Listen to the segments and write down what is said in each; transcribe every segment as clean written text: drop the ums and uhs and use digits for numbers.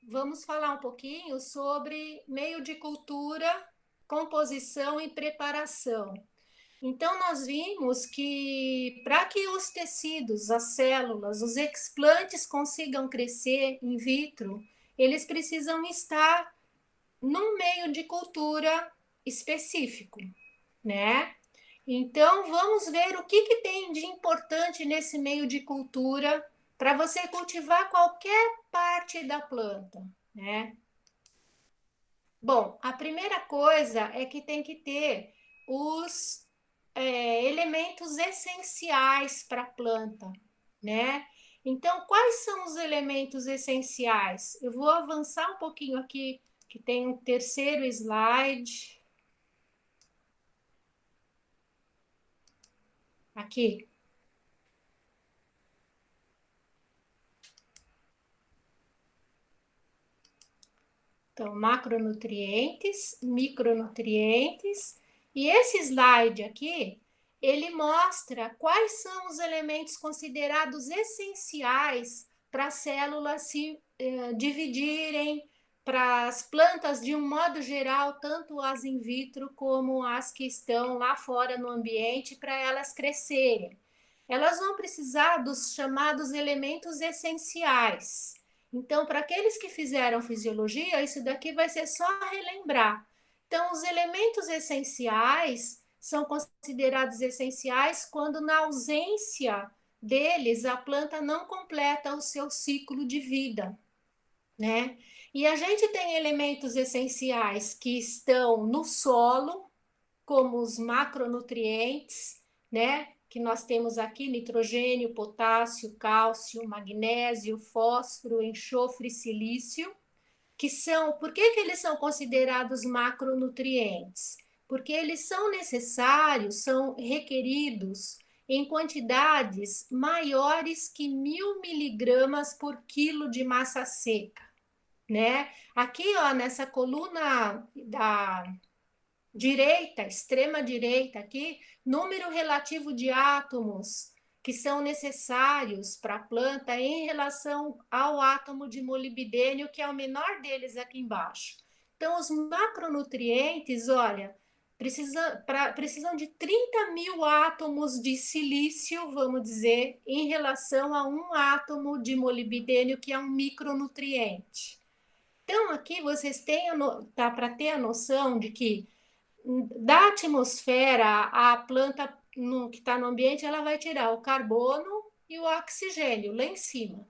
vamos falar um pouquinho sobre meio de cultura, composição e preparação. Então, nós vimos que para que os tecidos, as células, os explantes consigam crescer in vitro, eles precisam estar num meio de cultura específico, né? Então, vamos ver o que tem de importante nesse meio de cultura para você cultivar qualquer parte da planta, né? Bom, a primeira coisa é que tem que ter os elementos essenciais para a planta, né? Então, quais são os elementos essenciais? Eu vou avançar um pouquinho aqui, que tem um terceiro slide. Aqui. Então, macronutrientes, micronutrientes. E esse slide aqui, ele mostra quais são os elementos considerados essenciais para as células se dividirem, para as plantas de um modo geral, tanto as in vitro como as que estão lá fora no ambiente, para elas crescerem. Elas vão precisar dos chamados elementos essenciais. Então, para aqueles que fizeram fisiologia, isso daqui vai ser só relembrar. Então, os elementos essenciais são considerados essenciais quando, na ausência deles, a planta não completa o seu ciclo de vida, né? E a gente tem elementos essenciais que estão no solo, como os macronutrientes, né? Que nós temos aqui nitrogênio, potássio, cálcio, magnésio, fósforo, enxofre e silício, que são, por que eles são considerados macronutrientes? Porque eles são necessários, são requeridos em quantidades maiores que 1.000 miligramas por quilo de massa seca, né? Aqui, ó, nessa coluna da direita, extrema direita aqui, número relativo de átomos que são necessários para a planta em relação ao átomo de molibdênio, que é o menor deles aqui embaixo. Então, os macronutrientes, olha, precisam de 30.000 átomos de silício, vamos dizer, em relação a um átomo de molibdênio, que é um micronutriente. Então, aqui vocês têm, tá, para ter a noção de que da atmosfera, a planta que está no ambiente, ela vai tirar o carbono e o oxigênio lá em cima,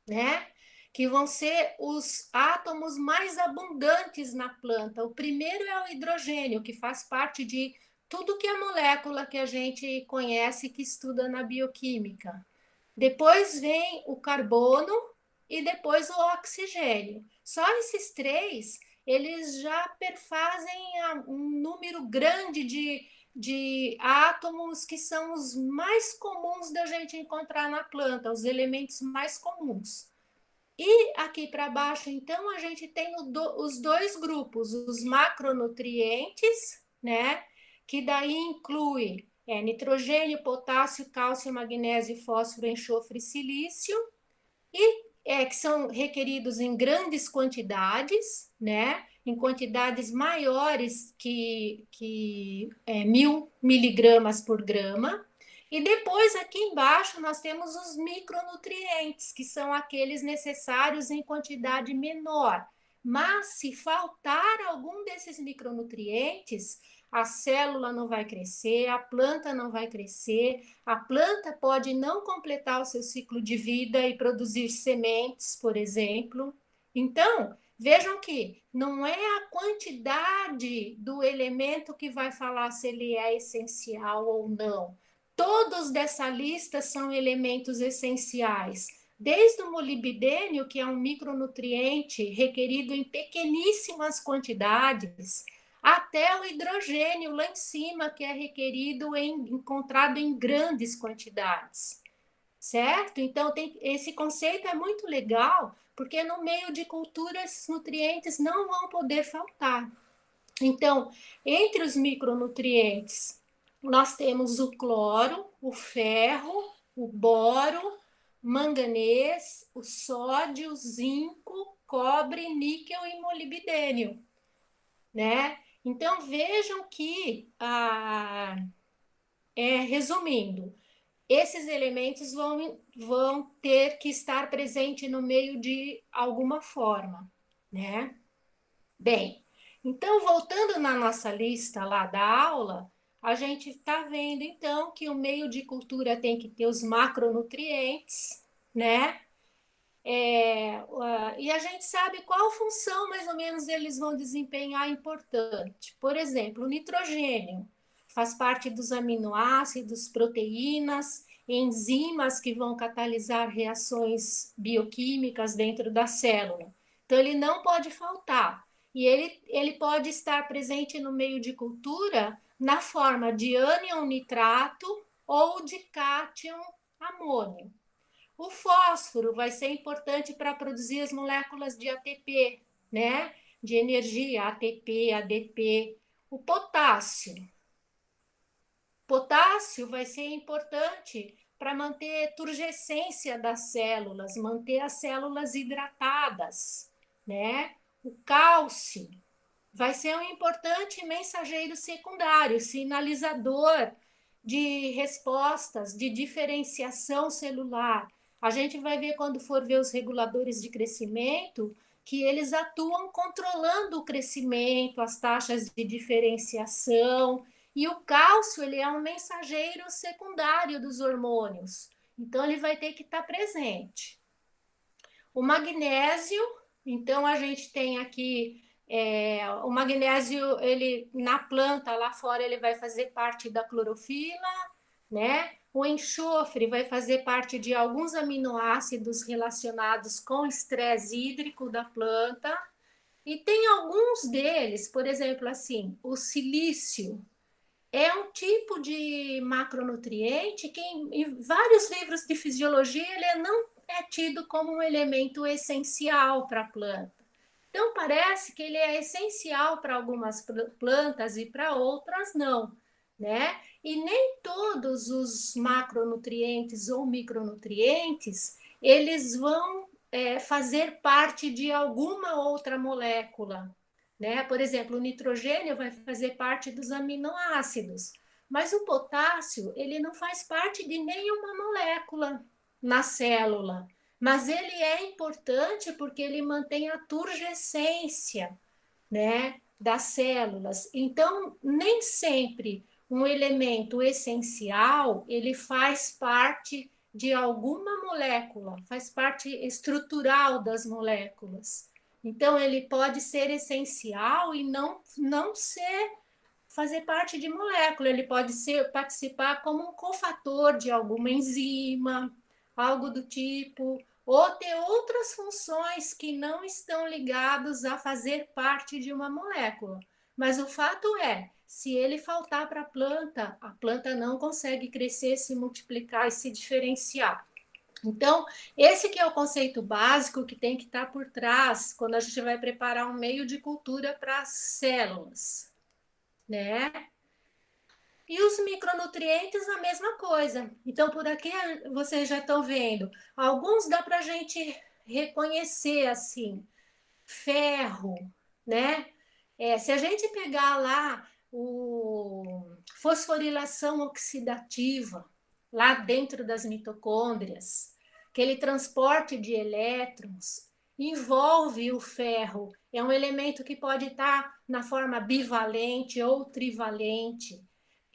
né? Que vão ser os átomos mais abundantes na planta. O primeiro é o hidrogênio, que faz parte de tudo que é molécula que a gente conhece, que estuda na bioquímica. Depois vem o carbono e depois o oxigênio. Só esses três, eles já perfazem um número grande de átomos que são os mais comuns da gente encontrar na planta, os elementos mais comuns. E aqui para baixo, então, a gente tem os dois grupos, os macronutrientes, né? Que daí inclui nitrogênio, potássio, cálcio, magnésio, fósforo, enxofre e silício, e que são requeridos em grandes quantidades, né? Em quantidades maiores que 1.000 miligramas por grama. E depois, aqui embaixo, nós temos os micronutrientes, que são aqueles necessários em quantidade menor. Mas, se faltar algum desses micronutrientes, a célula não vai crescer, a planta não vai crescer, a planta pode não completar o seu ciclo de vida e produzir sementes, por exemplo. Então, vejam que não é a quantidade do elemento que vai falar se ele é essencial ou não. Todos dessa lista são elementos essenciais, desde o molibdênio, que é um micronutriente requerido em pequeníssimas quantidades, até o hidrogênio lá em cima, que é requerido encontrado em grandes quantidades, certo? Então, esse conceito é muito legal, porque no meio de cultura esses nutrientes não vão poder faltar. Então, entre os micronutrientes, nós temos o cloro, o ferro, o boro, manganês, o sódio, o zinco, cobre, níquel e molibdênio, né? Então vejam que, resumindo, esses elementos vão ter que estar presentes no meio de alguma forma, né? Bem, então voltando na nossa lista lá da aula, a gente está vendo então que o meio de cultura tem que ter os macronutrientes, né? E a gente sabe qual função mais ou menos eles vão desempenhar importante. Por exemplo, o nitrogênio faz parte dos aminoácidos, proteínas, enzimas que vão catalisar reações bioquímicas dentro da célula. Então, ele não pode faltar. E ele pode estar presente no meio de cultura na forma de ânion nitrato ou de cátion amônio. O fósforo vai ser importante para produzir as moléculas de ATP, né? De energia, ATP, ADP. O potássio. Potássio vai ser importante para manter a turgescência das células, manter as células hidratadas, né? O cálcio vai ser um importante mensageiro secundário, sinalizador de respostas de diferenciação celular. A gente vai ver quando for ver os reguladores de crescimento que eles atuam controlando o crescimento, as taxas de diferenciação, e o cálcio ele é um mensageiro secundário dos hormônios. Então ele vai ter que estar presente. O magnésio, então a gente tem aqui o magnésio, ele na planta lá fora ele vai fazer parte da clorofila, né? O enxofre vai fazer parte de alguns aminoácidos relacionados com o estresse hídrico da planta. E tem alguns deles, por exemplo, assim, o silício é um tipo de macronutriente que em vários livros de fisiologia ele não é tido como um elemento essencial para a planta. Então parece que ele é essencial para algumas plantas e para outras não, né? E nem todos os macronutrientes ou micronutrientes eles vão fazer parte de alguma outra molécula, né? Por exemplo, o nitrogênio vai fazer parte dos aminoácidos, mas o potássio ele não faz parte de nenhuma molécula na célula, mas ele é importante porque ele mantém a turgescência, né, das células. Então, nem sempre um elemento essencial ele faz parte de alguma molécula, faz parte estrutural das moléculas. Então, ele pode ser essencial e não ser fazer parte de molécula, ele pode participar como um cofator de alguma enzima, algo do tipo, ou ter outras funções que não estão ligadas a fazer parte de uma molécula. Mas o fato é, se ele faltar para a planta não consegue crescer, se multiplicar e se diferenciar. Então, esse que é o conceito básico que tem que estar por trás quando a gente vai preparar um meio de cultura para as células, né? E os micronutrientes, a mesma coisa. Então, por aqui vocês já estão vendo. Alguns dá para a gente reconhecer assim: ferro, né? Se a gente pegar lá o fosforilação oxidativa, lá dentro das mitocôndrias, aquele transporte de elétrons, envolve o ferro. É um elemento que pode estar na forma bivalente ou trivalente.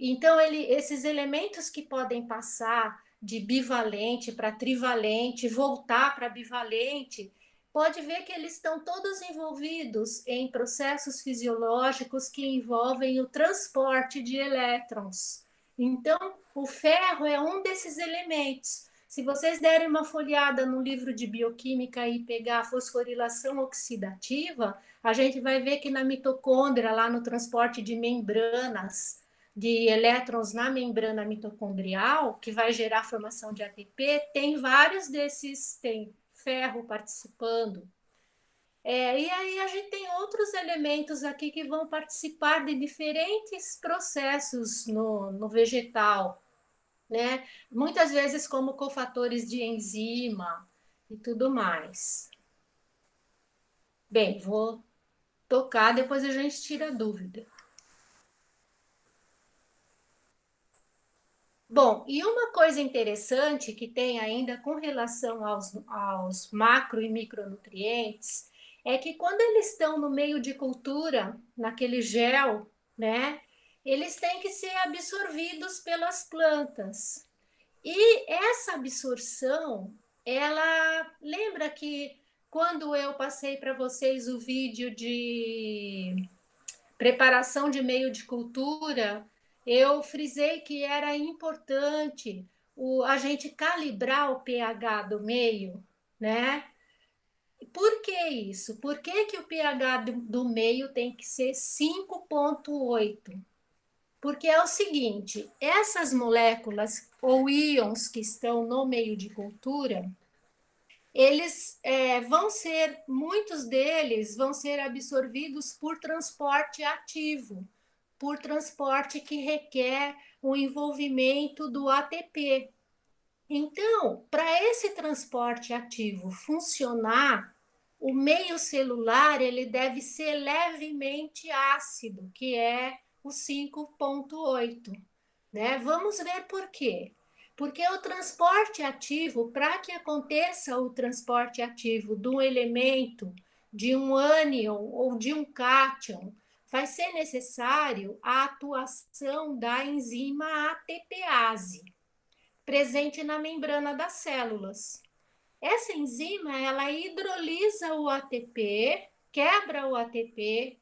Então, esses elementos que podem passar de bivalente para trivalente, voltar para bivalente, pode ver que eles estão todos envolvidos em processos fisiológicos que envolvem o transporte de elétrons. Então, o ferro é um desses elementos. Se vocês derem uma folhada no livro de bioquímica e pegar a fosforilação oxidativa, a gente vai ver que na mitocôndria, lá no transporte de membranas, de elétrons na membrana mitocondrial, que vai gerar a formação de ATP, tem vários desses, tem ferro participando. E aí a gente tem outros elementos aqui que vão participar de diferentes processos no vegetal, né? Muitas vezes como cofatores de enzima e tudo mais. Bem, vou tocar, depois a gente tira a dúvida. Bom, e uma coisa interessante que tem ainda com relação aos macro e micronutrientes é que quando eles estão no meio de cultura, naquele gel, né, eles têm que ser absorvidos pelas plantas. E essa absorção, ela lembra que quando eu passei para vocês o vídeo de preparação de meio de cultura, eu frisei que era importante a gente calibrar o pH do meio, né? Por que isso? Por que, que o pH do meio tem que ser 5,8? Porque é o seguinte, essas moléculas ou íons que estão no meio de cultura, eles vão ser, muitos deles vão ser absorvidos por transporte ativo, por transporte que requer o envolvimento do ATP. Então, para esse transporte ativo funcionar, o meio celular ele deve ser levemente ácido, que é o 5,8, né? Vamos ver por quê. Porque o transporte ativo, para que aconteça o transporte ativo de um elemento, de um ânion ou de um cátion, vai ser necessário a atuação da enzima ATPase, presente na membrana das células. Essa enzima, ela hidrolisa o ATP, quebra o ATP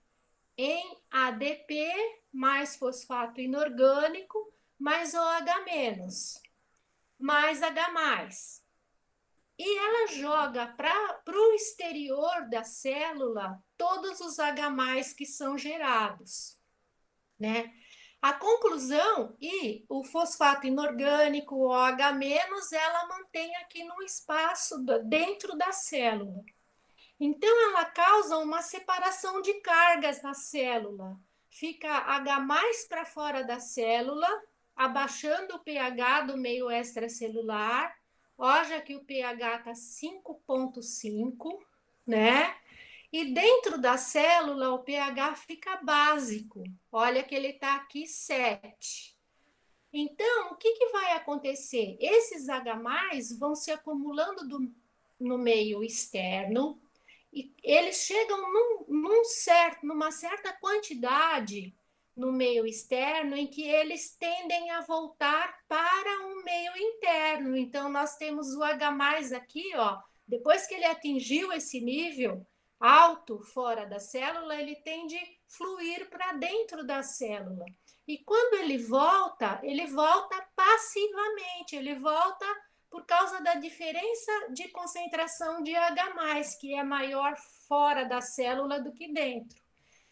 em ADP mais fosfato inorgânico mais OH-, mais H+. E ela joga para o exterior da célula todos os H+, que são gerados, né? A conclusão, e o fosfato inorgânico, o OH-, ela mantém aqui no espaço dentro da célula. Então, ela causa uma separação de cargas na célula. Fica H+ para fora da célula, abaixando o pH do meio extracelular. Olha que o pH está 5,5, né? E dentro da célula, o pH fica básico. Olha que ele está aqui 7. Então, o que, que vai acontecer? Esses H+ vão se acumulando no meio externo, e eles chegam numa certa quantidade no meio externo em que eles tendem a voltar para um meio interno. Então, nós temos o H+ aqui, ó, depois que ele atingiu esse nível alto fora da célula, ele tende a fluir para dentro da célula. E quando ele volta passivamente, ele volta por causa da diferença de concentração de H+, que é maior fora da célula do que dentro.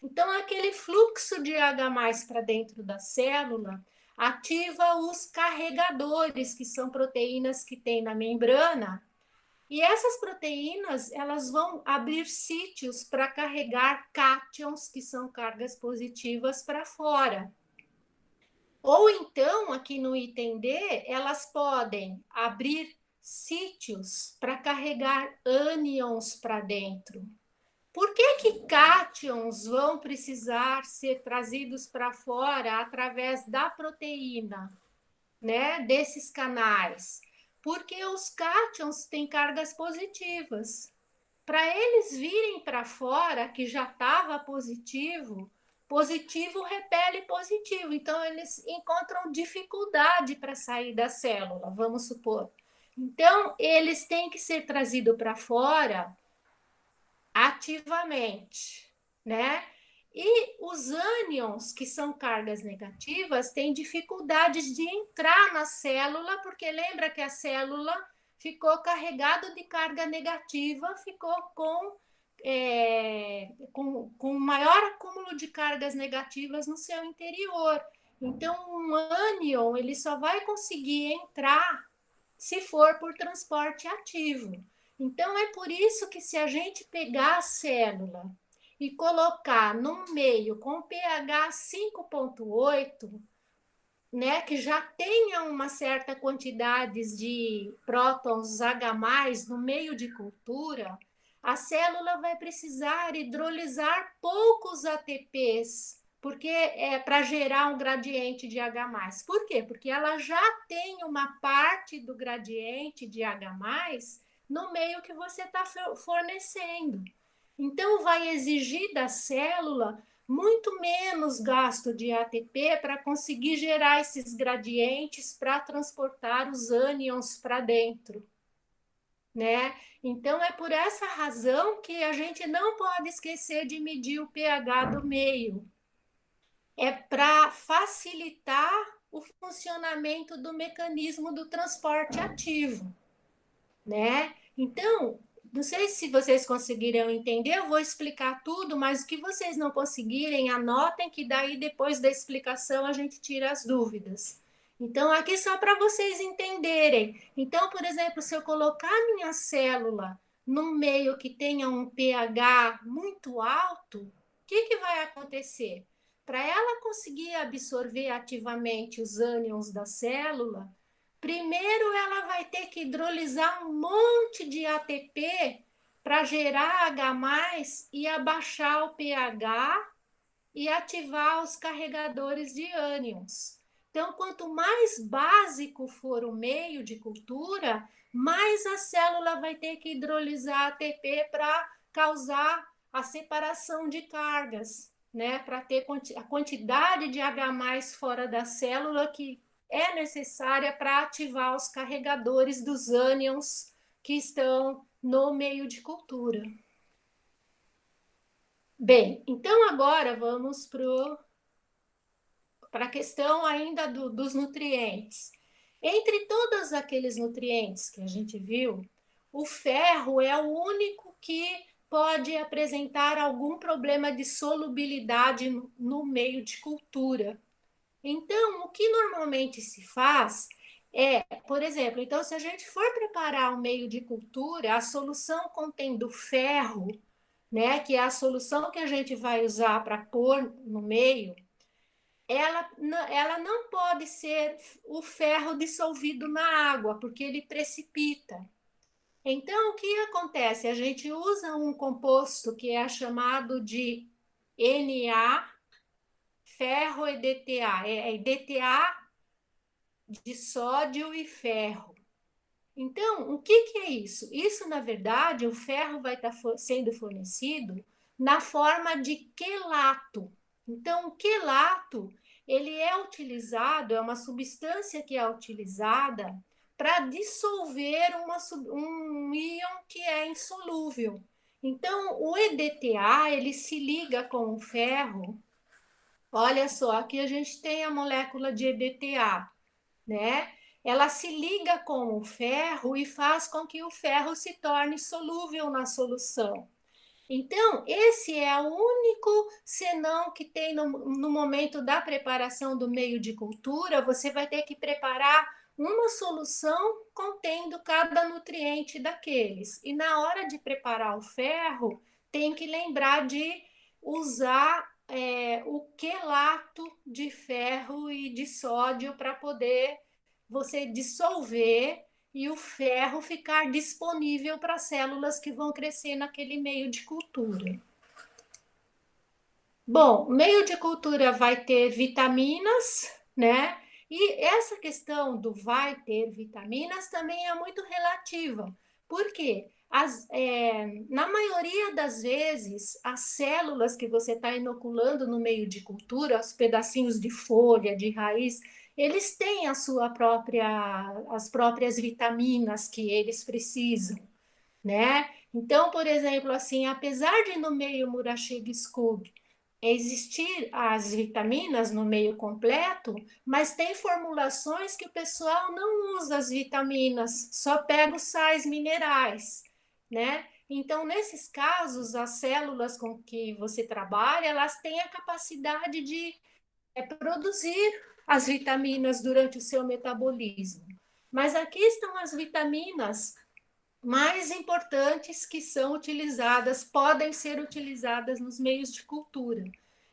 Então, aquele fluxo de H+ para dentro da célula ativa os carregadores, que são proteínas que tem na membrana, e essas proteínas, elas vão abrir sítios para carregar cátions, que são cargas positivas, para fora. Ou então, aqui no item D, elas podem abrir sítios para carregar ânions para dentro. Por que que cátions vão precisar ser trazidos para fora através da proteína, né, desses canais? Porque os cátions têm cargas positivas. Para eles virem para fora, que já estava positivo, positivo repele positivo. Então, eles encontram dificuldade para sair da célula, vamos supor. Então, eles têm que ser trazidos para fora ativamente, né? E os ânions, que são cargas negativas, têm dificuldades de entrar na célula, porque lembra que a célula ficou carregada de carga negativa, ficou com maior acúmulo de cargas negativas no seu interior. Então, um ânion ele só vai conseguir entrar se for por transporte ativo. Então, é por isso que se a gente pegar a célula e colocar num meio com pH 5,8, né, que já tenha uma certa quantidade de prótons H+ no meio de cultura, a célula vai precisar hidrolisar poucos ATPs, porque é para gerar um gradiente de H+. Por quê? Porque ela já tem uma parte do gradiente de H+, no meio que você está fornecendo. Então, vai exigir da célula muito menos gasto de ATP para conseguir gerar esses gradientes para transportar os ânions para dentro, né? Então, é por essa razão que a gente não pode esquecer de medir o pH do meio. É para facilitar o funcionamento do mecanismo do transporte ativo, né? Então, não sei se vocês conseguiram entender, eu vou explicar tudo, mas o que vocês não conseguirem, anotem, que daí depois da explicação a gente tira as dúvidas. Então, aqui só para vocês entenderem. Então, por exemplo, se eu colocar minha célula num meio que tenha um pH muito alto, o que vai acontecer? Para ela conseguir absorver ativamente os ânions da célula, primeiro ela vai ter que hidrolisar um monte de ATP para gerar H+, e abaixar o pH e ativar os carregadores de ânions. Então, quanto mais básico for o meio de cultura, mais a célula vai ter que hidrolisar ATP para causar a separação de cargas, né? Para ter a quantidade de H+ fora da célula que é necessária para ativar os carregadores dos ânions que estão no meio de cultura. Bem, então agora vamos para a questão ainda dos nutrientes. Entre todos aqueles nutrientes que a gente viu, o ferro é o único que pode apresentar algum problema de solubilidade no meio de cultura. Então, o que normalmente se faz é, por exemplo, então se a gente for preparar um meio de cultura, a solução contendo ferro, né, que é a solução que a gente vai usar para pôr no meio, ela não pode ser o ferro dissolvido na água, porque ele precipita. Então, o que acontece? A gente usa um composto que é chamado de Na, ferro e DTA, é DTA de sódio e ferro. Então, o que é isso? Isso, na verdade, o ferro vai estar sendo fornecido na forma de quelato. Então, o quelato, ele é utilizado, é uma substância que é utilizada para dissolver um íon que é insolúvel. Então, o EDTA, ele se liga com o ferro. Olha só, aqui a gente tem a molécula de EDTA, né? Ela se liga com o ferro e faz com que o ferro se torne solúvel na solução. Então, esse é o único senão que tem no momento da preparação do meio de cultura, você vai ter que preparar uma solução contendo cada nutriente daqueles. E na hora de preparar o ferro, tem que lembrar de usar o quelato de ferro e de sódio para poder você dissolver e o ferro ficar disponível para as células que vão crescer naquele meio de cultura. Bom, meio de cultura vai ter vitaminas, né? E essa questão do vai ter vitaminas também é muito relativa. Por quê? Na maioria das vezes, as células que você está inoculando no meio de cultura, os pedacinhos de folha, de raiz, eles têm as próprias vitaminas que eles precisam, né? Então, por exemplo, assim, apesar de no meio Murashige-Skug existir as vitaminas no meio completo, mas tem formulações que o pessoal não usa as vitaminas, só pega os sais minerais, né? Então, nesses casos, as células com que você trabalha, elas têm a capacidade de produzir as vitaminas durante o seu metabolismo. Mas aqui estão as vitaminas mais importantes que são utilizadas, podem ser utilizadas nos meios de cultura.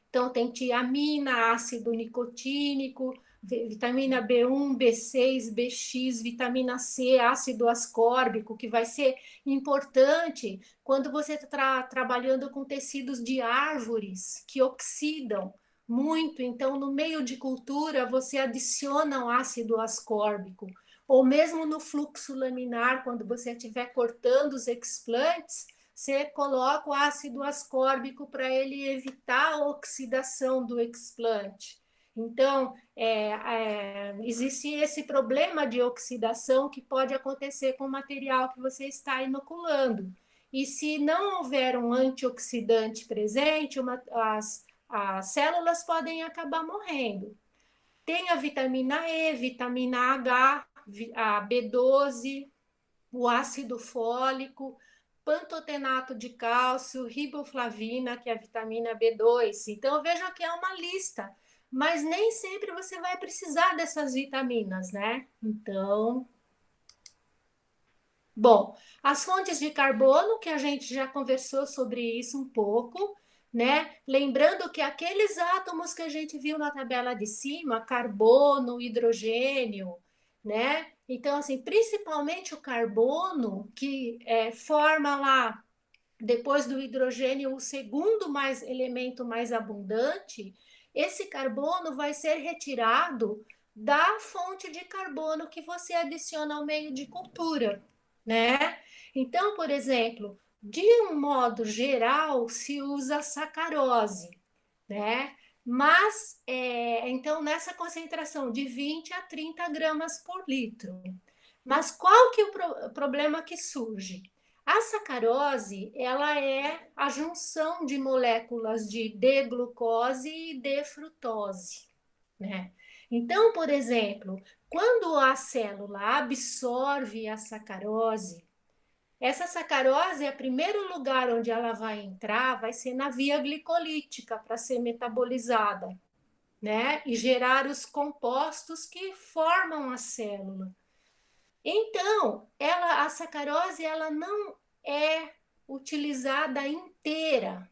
Então, tem tiamina, ácido nicotínico, vitamina B1, B6, BX, vitamina C, ácido ascórbico, que vai ser importante quando você está trabalhando com tecidos de árvores que oxidam muito. Então, no meio de cultura, você adiciona o ácido ascórbico. Ou mesmo no fluxo laminar, quando você estiver cortando os explantes, você coloca o ácido ascórbico para ele evitar a oxidação do explante. Então, existe esse problema de oxidação que pode acontecer com o material que você está inoculando. E se não houver um antioxidante presente, as células podem acabar morrendo. Tem a vitamina E, vitamina H, a B12, o ácido fólico, pantotenato de cálcio, riboflavina, que é a vitamina B2. Então, veja que é uma lista, mas nem sempre você vai precisar dessas vitaminas, né? Então, bom, as fontes de carbono, que a gente já conversou sobre isso um pouco, né? Lembrando que aqueles átomos que a gente viu na tabela de cima, carbono, hidrogênio, né? Então, assim, principalmente o carbono, que forma lá, depois do hidrogênio, o segundo elemento mais abundante, esse carbono vai ser retirado da fonte de carbono que você adiciona ao meio de cultura, né? Então, por exemplo, de um modo geral, se usa sacarose, né? Mas, então, nessa concentração de 20 a 30 gramas por litro. Mas qual que é o problema que surge? A sacarose, ela é a junção de moléculas de D-glucose e D-frutose, né? Então, por exemplo, quando a célula absorve a sacarose, essa sacarose, o primeiro lugar onde ela vai entrar vai ser na via glicolítica para ser metabolizada, né? E gerar os compostos que formam a célula. Então, a sacarose ela não é utilizada inteira.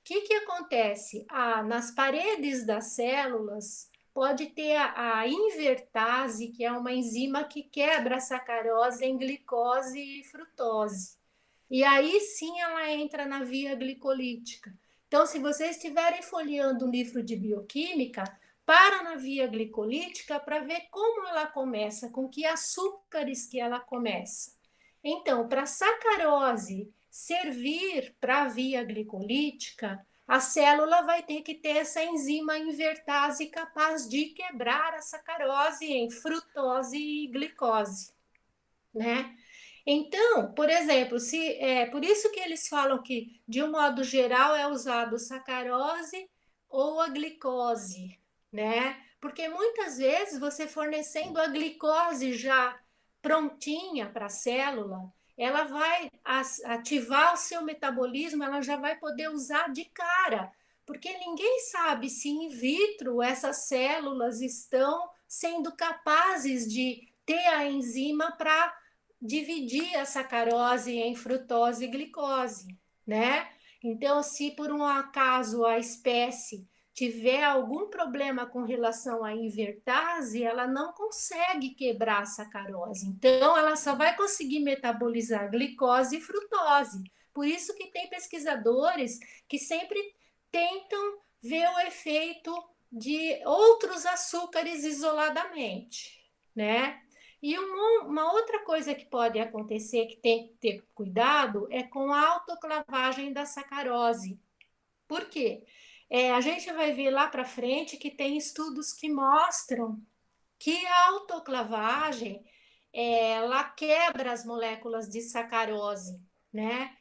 O que acontece? Nas paredes das células pode ter a invertase, que é uma enzima que quebra a sacarose em glicose e frutose. E aí sim ela entra na via glicolítica. Então, se vocês estiverem folheando um livro de bioquímica, para na via glicolítica para ver como ela começa, com que açúcares que ela começa. Então, para a sacarose servir para a via glicolítica, a célula vai ter que ter essa enzima invertase capaz de quebrar a sacarose em frutose e glicose, né? Então, por exemplo, por isso que eles falam que, de um modo geral, é usado sacarose ou a glicose, né? Porque muitas vezes você fornecendo a glicose já prontinha para a célula, ela vai ativar o seu metabolismo, ela já vai poder usar de cara, porque ninguém sabe se in vitro essas células estão sendo capazes de ter a enzima para dividir a sacarose em frutose e glicose, né? Então, se por um acaso a espécie tiver algum problema com relação à invertase, ela não consegue quebrar a sacarose. Então, ela só vai conseguir metabolizar glicose e frutose. Por isso que tem pesquisadores que sempre tentam ver o efeito de outros açúcares isoladamente, né? E uma outra coisa que pode acontecer, que tem que ter cuidado, é com a autoclavagem da sacarose. Por quê? A gente vai ver lá para frente que tem estudos que mostram que a autoclavagem ela quebra as moléculas de sacarose, né?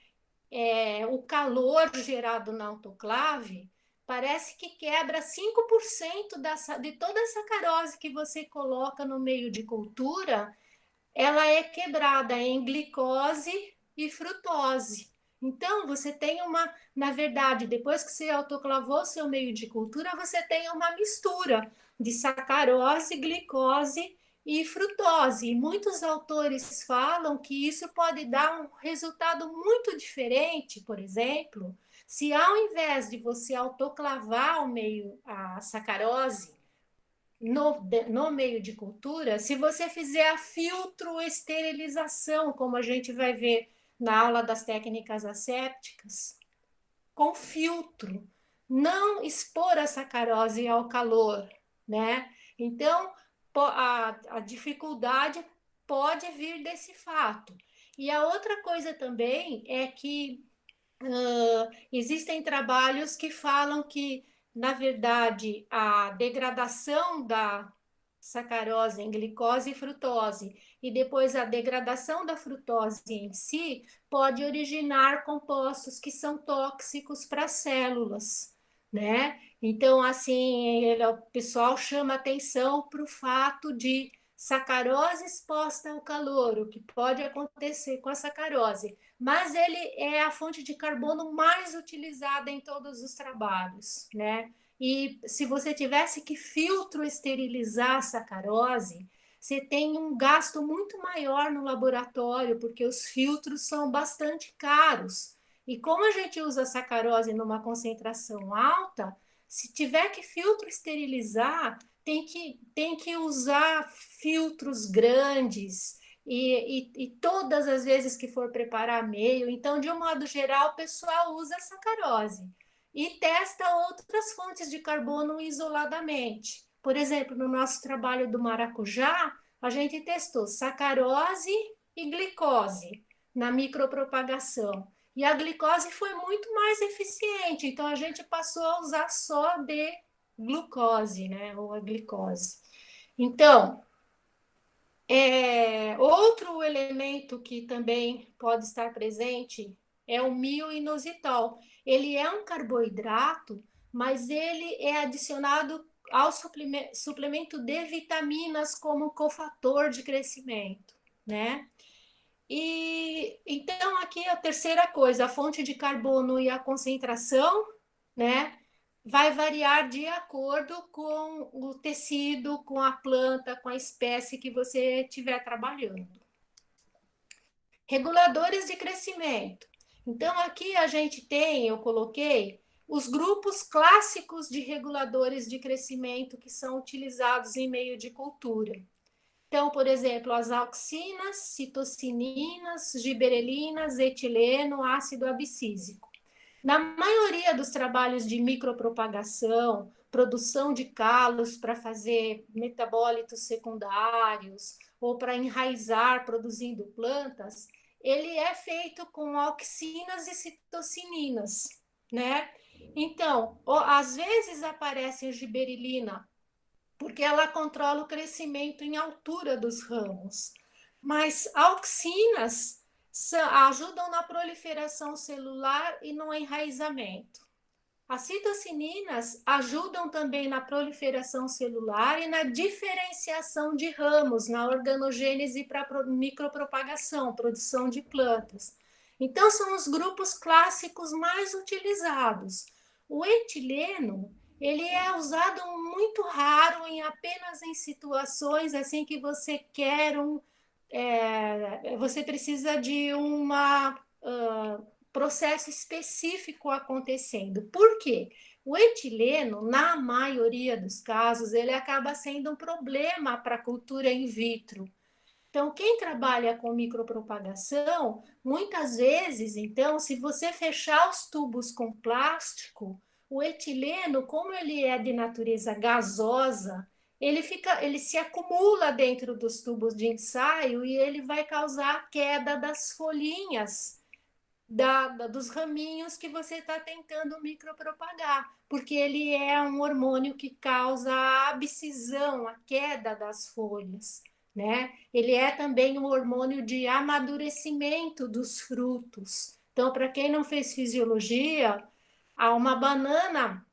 O calor gerado na autoclave parece que quebra 5% de toda a sacarose que você coloca no meio de cultura, ela é quebrada em glicose e frutose. Então, você tem na verdade, depois que você autoclavou seu meio de cultura, você tem uma mistura de sacarose, glicose e frutose. E muitos autores falam que isso pode dar um resultado muito diferente, por exemplo, se ao invés de você autoclavar o meio, a sacarose, no meio de cultura, se você fizer a filtroesterilização, como a gente vai ver na aula das técnicas assépticas, com filtro, não expor a sacarose ao calor, né? Então, a dificuldade pode vir desse fato. E a outra coisa também é que existem trabalhos que falam que, na verdade, a degradação da sacarose em glicose e frutose e depois a degradação da frutose em si pode originar compostos que são tóxicos para as células, né? Então, assim, o pessoal chama atenção para o fato de sacarose exposta ao calor, o que pode acontecer com a sacarose, mas ele é a fonte de carbono mais utilizada em todos os trabalhos, né? E se você tivesse que filtro esterilizar a sacarose, você tem um gasto muito maior no laboratório, porque os filtros são bastante caros. E como a gente usa a sacarose numa concentração alta, se tiver que filtro esterilizar, tem que usar filtros grandes, e todas as vezes que for preparar meio. Então, de um modo geral, o pessoal usa a sacarose e testa outras fontes de carbono isoladamente. Por exemplo, no nosso trabalho do maracujá, a gente testou sacarose e glicose na micropropagação. E a glicose foi muito mais eficiente, então a gente passou a usar só de glucose, né, ou a glicose. Então, outro elemento que também pode estar presente é o mioinositol. Ele é um carboidrato, mas ele é adicionado ao suplemento de vitaminas como cofator de crescimento, né? E então aqui a terceira coisa, a fonte de carbono e a concentração, né? Vai variar de acordo com o tecido, com a planta, com a espécie que você estiver trabalhando. Reguladores de crescimento. Então, aqui a gente tem, eu coloquei, os grupos clássicos de reguladores de crescimento que são utilizados em meio de cultura. Então, por exemplo, as auxinas, citocininas, giberelinas, etileno, ácido abscísico. Na maioria dos trabalhos de micropropagação, produção de calos para fazer metabólitos secundários ou para enraizar produzindo plantas, ele é feito com auxinas e citocininas, né? Então, às vezes aparece a giberelina porque ela controla o crescimento em altura dos ramos. Mas auxinas ajudam na proliferação celular e no enraizamento. As citocininas ajudam também na proliferação celular e na diferenciação de ramos, na organogênese para micropropagação, produção de plantas. Então, são os grupos clássicos mais utilizados. O etileno, ele é usado muito raro, apenas em situações assim que você quer você precisa de uma processo específico acontecendo. Por quê? O etileno, na maioria dos casos, ele acaba sendo um problema para a cultura in vitro. Então, quem trabalha com micropropagação, muitas vezes, então, se você fechar os tubos com plástico, o etileno, como ele é de natureza gasosa, ele se acumula dentro dos tubos de ensaio e ele vai causar queda das folhinhas dos raminhos que você está tentando micropropagar, porque ele é um hormônio que causa a abscisão, a queda das folhas, né? Ele é também um hormônio de amadurecimento dos frutos. Então, para quem não fez fisiologia, há uma banana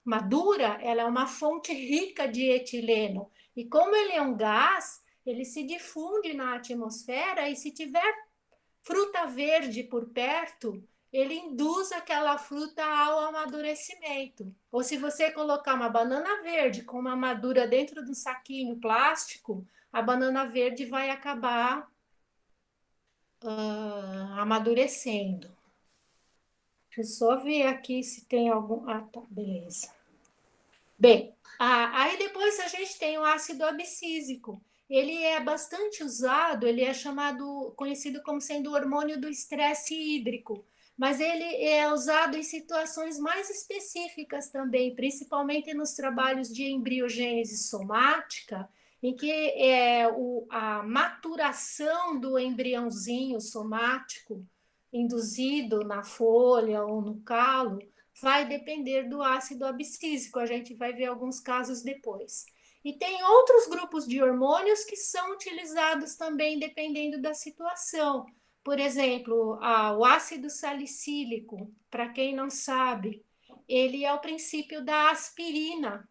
madura, ela é uma fonte rica de etileno. E como ele é um gás, ele se difunde na atmosfera e se tiver fruta verde por perto, ele induz aquela fruta ao amadurecimento. Ou se você colocar uma banana verde com uma madura dentro de um saquinho plástico, a banana verde vai acabar amadurecendo. Deixa eu só ver aqui se tem algum. Ah, tá, beleza. Bem, aí depois a gente tem o ácido abscísico. Ele é bastante usado, ele é chamado, conhecido como sendo o hormônio do estresse hídrico, mas ele é usado em situações mais específicas também, principalmente nos trabalhos de embriogênese somática, em que a maturação do embriãozinho somático induzido na folha ou no calo vai depender do ácido abscísico. A gente vai ver alguns casos depois. E tem outros grupos de hormônios que são utilizados também dependendo da situação. Por exemplo, o ácido salicílico, para quem não sabe, ele é o princípio da aspirina,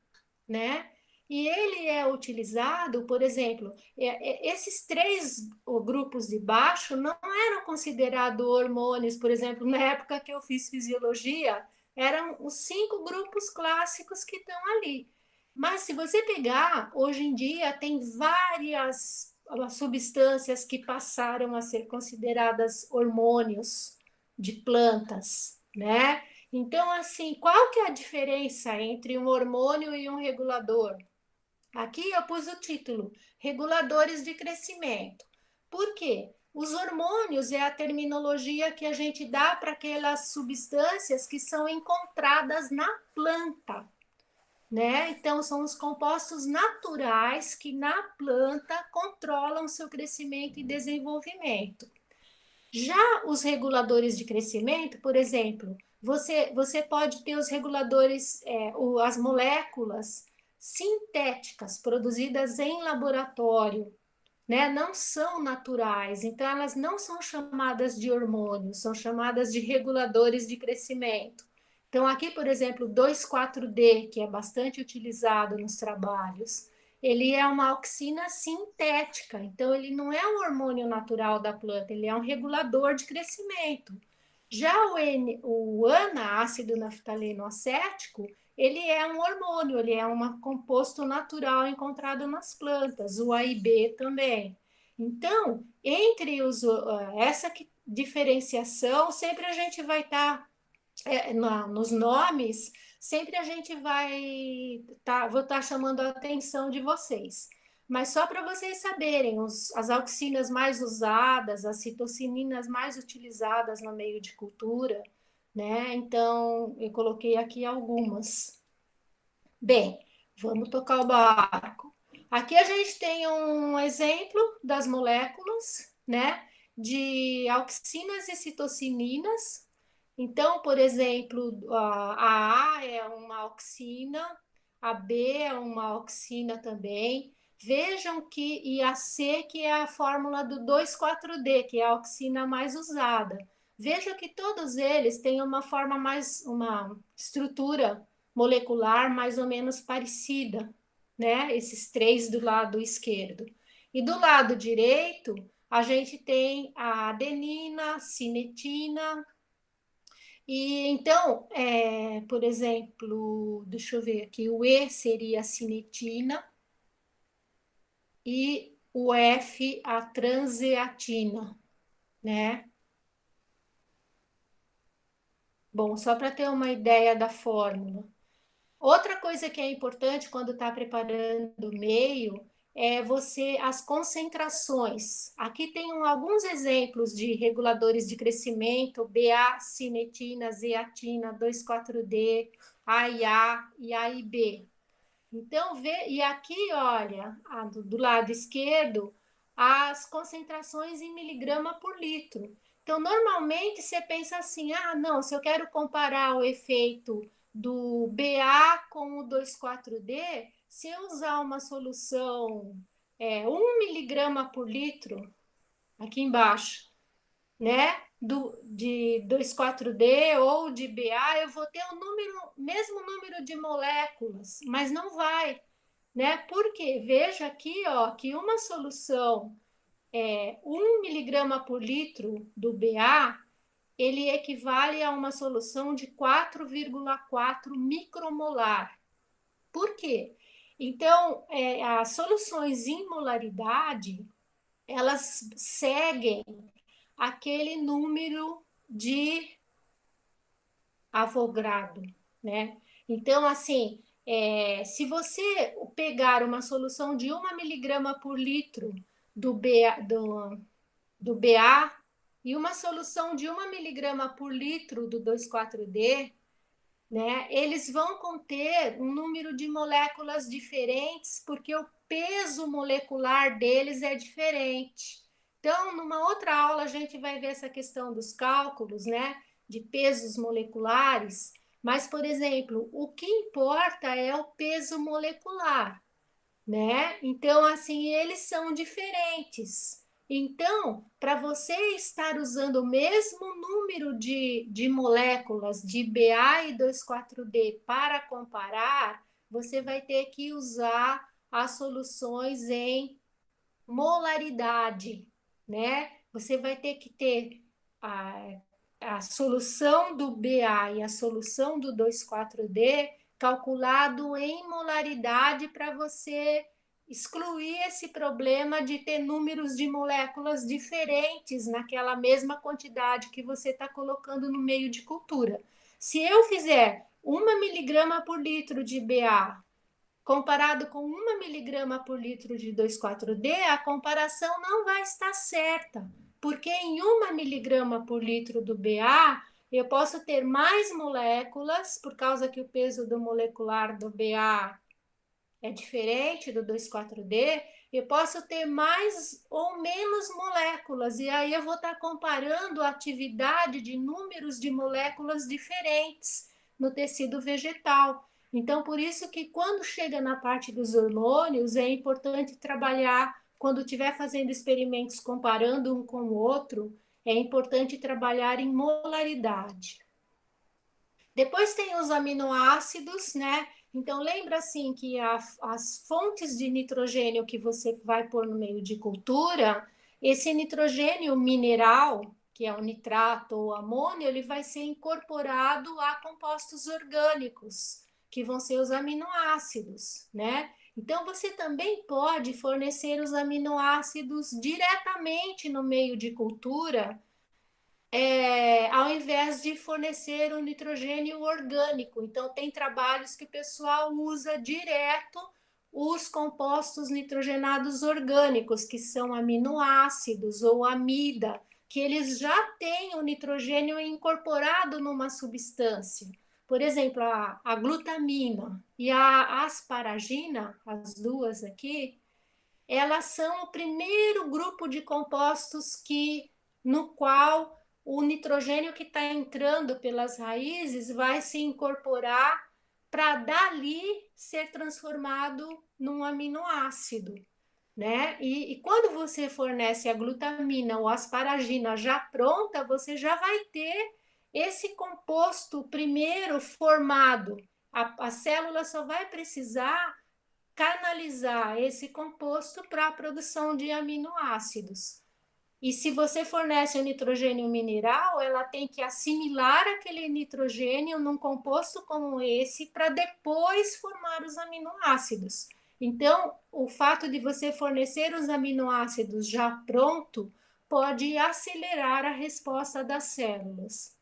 né? E ele é utilizado, por exemplo, esses três grupos de baixo não eram considerados hormônios, por exemplo, na época que eu fiz fisiologia, eram os 5 grupos clássicos que estão ali. Mas se você pegar, hoje em dia tem várias substâncias que passaram a ser consideradas hormônios de plantas, né? Então, assim, qual que é a diferença entre um hormônio e um regulador? Aqui eu pus o título, reguladores de crescimento. Por quê? Os hormônios é a terminologia que a gente dá para aquelas substâncias que são encontradas na planta, né? Então, são os compostos naturais que na planta controlam seu crescimento e desenvolvimento. Já os reguladores de crescimento, por exemplo, você pode ter os reguladores, as moléculas sintéticas produzidas em laboratório, né? Não são naturais, então elas não são chamadas de hormônios, são chamadas de reguladores de crescimento. Então, aqui, por exemplo, o 2,4-D, que é bastante utilizado nos trabalhos, ele é uma auxina sintética, então ele não é um hormônio natural da planta, ele é um regulador de crescimento. Já o ANA, ácido naftaleno acético, ele é um hormônio, ele é um composto natural encontrado nas plantas, o AIB também. Então, entre essa diferenciação, sempre a gente vai estar nos nomes, sempre a gente vou estar chamando a atenção de vocês. Mas só para vocês saberem, as auxinas mais usadas, as citocininas mais utilizadas no meio de cultura, né? Então, eu coloquei aqui algumas. Bem, vamos tocar o barco. Aqui a gente tem um exemplo das moléculas, né, de auxinas e citocininas. Então, por exemplo, a A é uma auxina, a B é uma auxina também. Vejam que, e a C, que é a fórmula do 2,4-D, que é a auxina mais usada. Veja que todos eles têm uma estrutura molecular mais ou menos parecida, né? Esses três do lado esquerdo. E do lado direito, a gente tem a adenina, cinetina. E então, por exemplo, deixa eu ver aqui, o E seria a cinetina e o F a transeatina, né? Bom, só para ter uma ideia da fórmula. Outra coisa que é importante quando está preparando o meio é as concentrações. Aqui tem alguns exemplos de reguladores de crescimento: BA, cinetina, zeatina, 2,4-D, AIA e AIB. Então, e aqui, olha, do lado esquerdo, as concentrações em miligrama por litro. Então, normalmente você pensa assim: ah, não, se eu quero comparar o efeito do BA com o 2,4-D, se eu usar uma solução 1 miligrama por litro, aqui embaixo, né, de 2,4-D ou de BA, eu vou ter o mesmo número de moléculas, mas não vai, né? Porque veja aqui, ó, que uma solução 1 miligrama por litro do BA, ele equivale a uma solução de 4,4 micromolar. Por quê? Então, as soluções em molaridade, elas seguem aquele número de Avogadro, né? Então, assim, Se você pegar uma solução de 1 miligrama por litro do BA e uma solução de 1 miligrama por litro do 2,4-D, né, eles vão conter um número de moléculas diferentes, porque o peso molecular deles é diferente. Então, numa outra aula, a gente vai ver essa questão dos cálculos, né, de pesos moleculares, mas, por exemplo, o que importa é o peso molecular, né? Então, assim, eles são diferentes. Então, para você estar usando o mesmo número de moléculas de BA e 2,4-D para comparar, você vai ter que usar as soluções em molaridade, né? Você vai ter que ter a, a solução do BA e a solução do 2,4-D calculado em molaridade para você excluir esse problema de ter números de moléculas diferentes naquela mesma quantidade que você está colocando no meio de cultura. Se eu fizer 1 miligrama por litro de BA comparado com 1 miligrama por litro de 2,4-D, a comparação não vai estar certa, porque em 1 miligrama por litro do BA, eu posso ter mais moléculas, por causa que o peso do molecular do BA é diferente do 2,4-D, eu posso ter mais ou menos moléculas, e aí eu vou estar comparando a atividade de números de moléculas diferentes no tecido vegetal. Então, por isso que quando chega na parte dos hormônios, é importante trabalhar, quando estiver fazendo experimentos comparando um com o outro, é importante trabalhar em molaridade. Depois tem os aminoácidos, né? Então, lembra assim que as fontes de nitrogênio que você vai pôr no meio de cultura, esse nitrogênio mineral, que é o nitrato ou amônio, ele vai ser incorporado a compostos orgânicos, que vão ser os aminoácidos, né? Então, você também pode fornecer os aminoácidos diretamente no meio de cultura, ao invés de fornecer o nitrogênio orgânico. Então, tem trabalhos que o pessoal usa direto os compostos nitrogenados orgânicos, que são aminoácidos ou amida, que eles já têm o nitrogênio incorporado numa substância. Por exemplo, a glutamina e a asparagina, as duas aqui, elas são o primeiro grupo de compostos no qual o nitrogênio que está entrando pelas raízes vai se incorporar para dali ser transformado num aminoácido, né? E quando você fornece a glutamina ou asparagina já pronta, você já vai ter esse composto primeiro formado. A célula só vai precisar canalizar esse composto para a produção de aminoácidos. E se você fornece o nitrogênio mineral, ela tem que assimilar aquele nitrogênio num composto como esse para depois formar os aminoácidos. Então, o fato de você fornecer os aminoácidos já pronto pode acelerar a resposta das células.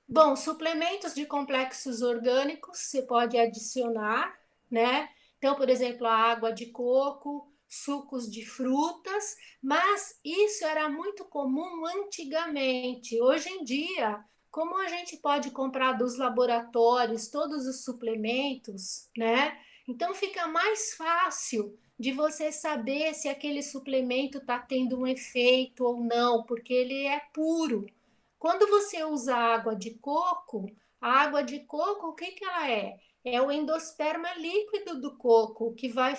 Bom, suplementos de complexos orgânicos você pode adicionar, né? Então, por exemplo, a água de coco, sucos de frutas, mas isso era muito comum antigamente. Hoje em dia, como a gente pode comprar dos laboratórios todos os suplementos, né? Então fica mais fácil de você saber se aquele suplemento está tendo um efeito ou não, porque ele é puro. Quando você usa água de coco, a água de coco, o que que ela é? É o endosperma líquido do coco, que vai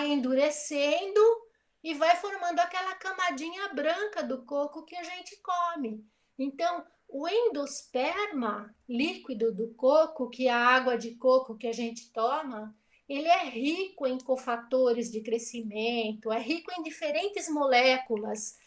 endurecendo e vai formando aquela camadinha branca do coco que a gente come. Então, o endosperma líquido do coco, que é a água de coco que a gente toma, ele é rico em cofatores de crescimento, é rico em diferentes moléculas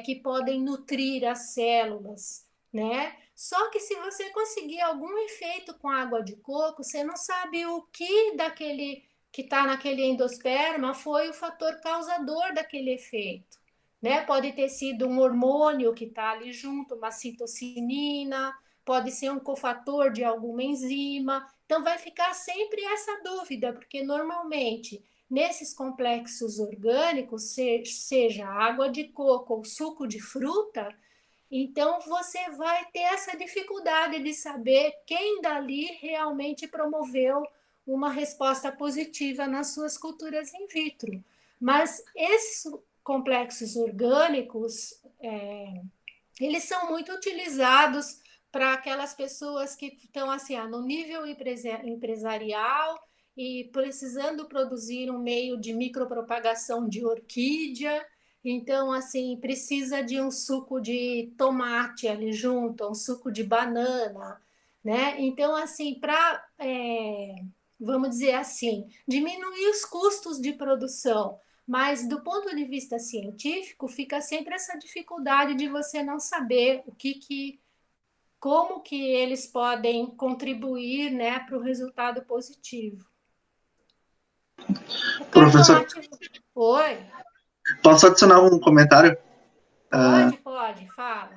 que podem nutrir as células, né? Só que se você conseguir algum efeito com água de coco, você não sabe o que daquele que está naquele endosperma foi o fator causador daquele efeito, né? Pode ter sido um hormônio que está ali junto, uma citocinina, pode ser um cofator de alguma enzima. Então, vai ficar sempre essa dúvida, porque normalmente nesses complexos orgânicos, seja água de coco ou suco de fruta, então você vai ter essa dificuldade de saber quem dali realmente promoveu uma resposta positiva nas suas culturas in vitro. Mas esses complexos orgânicos, eles são muito utilizados para aquelas pessoas que estão assim, no nível empresarial e precisando produzir um meio de micropropagação de orquídea. Então, assim, precisa de um suco de tomate ali junto, um suco de banana, né? Então, assim, vamos dizer assim, diminuir os custos de produção, mas do ponto de vista científico, fica sempre essa dificuldade de você não saber como que eles podem contribuir, né, para o resultado positivo. O Professor, carbonato. Oi, posso adicionar um comentário? pode, fala.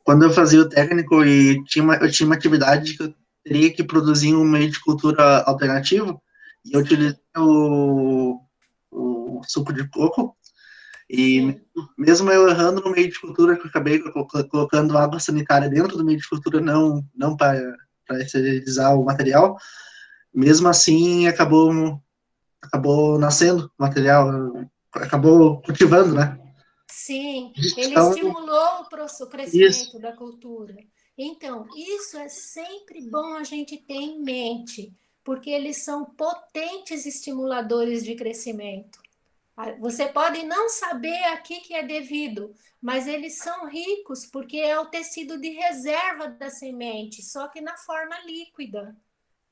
Quando eu fazia o técnico e eu tinha uma atividade que eu teria que produzir um meio de cultura alternativo, e eu utilizei Sim, o suco de coco, e sim, mesmo eu errando no meio de cultura, que eu acabei colocando água sanitária dentro do meio de cultura, não para esterilizar o material, mesmo assim acabou nascendo o material, acabou cultivando, né? sim. Ele Então, estimulou o isso. crescimento da cultura. Então, isso é sempre bom a gente ter em mente, porque eles são potentes estimuladores de crescimento. Você pode não saber a que é devido, mas eles são ricos porque é o tecido de reserva da semente, só que na forma líquida,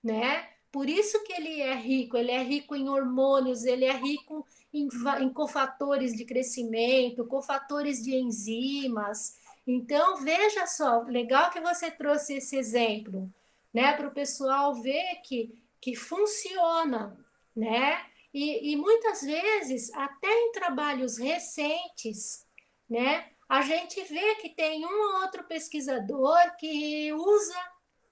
né? Por isso que ele é rico em hormônios, ele é rico em cofatores de crescimento, cofatores de enzimas. Então, veja só, legal que você trouxe esse exemplo, né? Para o pessoal ver que funciona, né? E muitas vezes, até em trabalhos recentes, né? A gente vê que tem um ou outro pesquisador que usa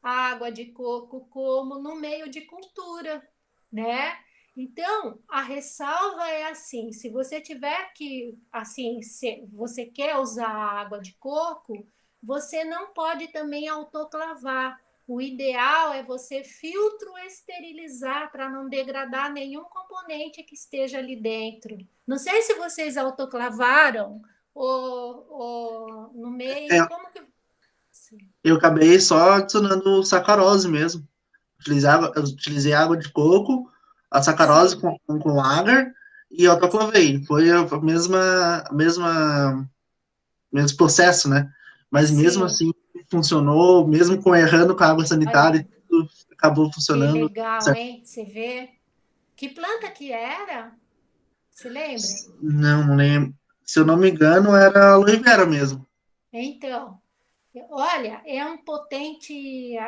a água de coco como no meio de cultura, né? Então, a ressalva é assim, se você tiver que, assim, se você quer usar a água de coco, você não pode também autoclavar. O ideal é você filtro esterilizar para não degradar nenhum componente que esteja ali dentro. Não sei se vocês autoclavaram ou no meio, É, como que... eu acabei só adicionando sacarose mesmo. Eu utilizei água de coco, a sacarose Sim, com agar e autoclavei. Foi a mesmo processo, né? Mas mesmo sim. assim funcionou, mesmo com errando com a água sanitária, Olha, tudo acabou que funcionando. legal, Certo? hein? Você vê. Que planta que era? Você lembra? Não lembro. Se eu não me engano, era aloe vera mesmo. Então, olha, é um potente.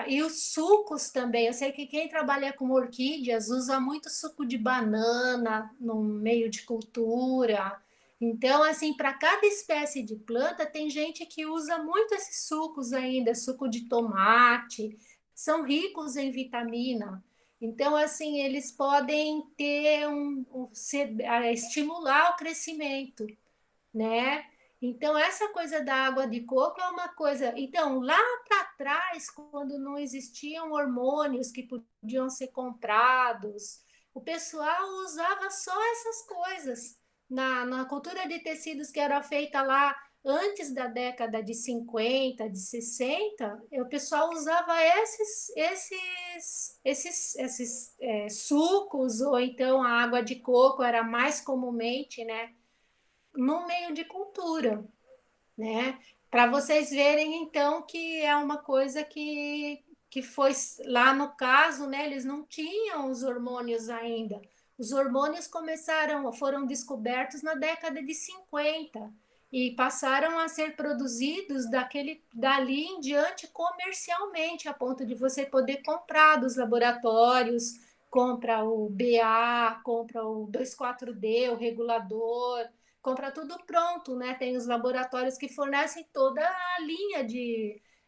E os sucos também. Eu sei que quem trabalha com orquídeas usa muito suco de banana no meio de cultura. Então, assim, para cada espécie de planta, tem gente que usa muito esses sucos ainda, suco de tomate, são ricos em vitamina. Então, assim, eles podem ter estimular o crescimento, né? Então, essa coisa da água de coco é uma coisa. Então, lá para trás, quando não existiam hormônios que podiam ser comprados, o pessoal usava só essas coisas. Na cultura de tecidos que era feita lá antes da década de 50, de 60, o pessoal usava esses sucos, ou então a água de coco era mais comumente, né? No meio de cultura, né? Para vocês verem, então, que é uma coisa que foi lá no caso, né? Eles não tinham os hormônios ainda. Os hormônios foram descobertos na década de 50 e passaram a ser produzidos dali em diante comercialmente, a ponto de você poder comprar dos laboratórios, compra o BA, compra o 24D, o regulador, compra tudo pronto, né? Tem os laboratórios que fornecem toda a linha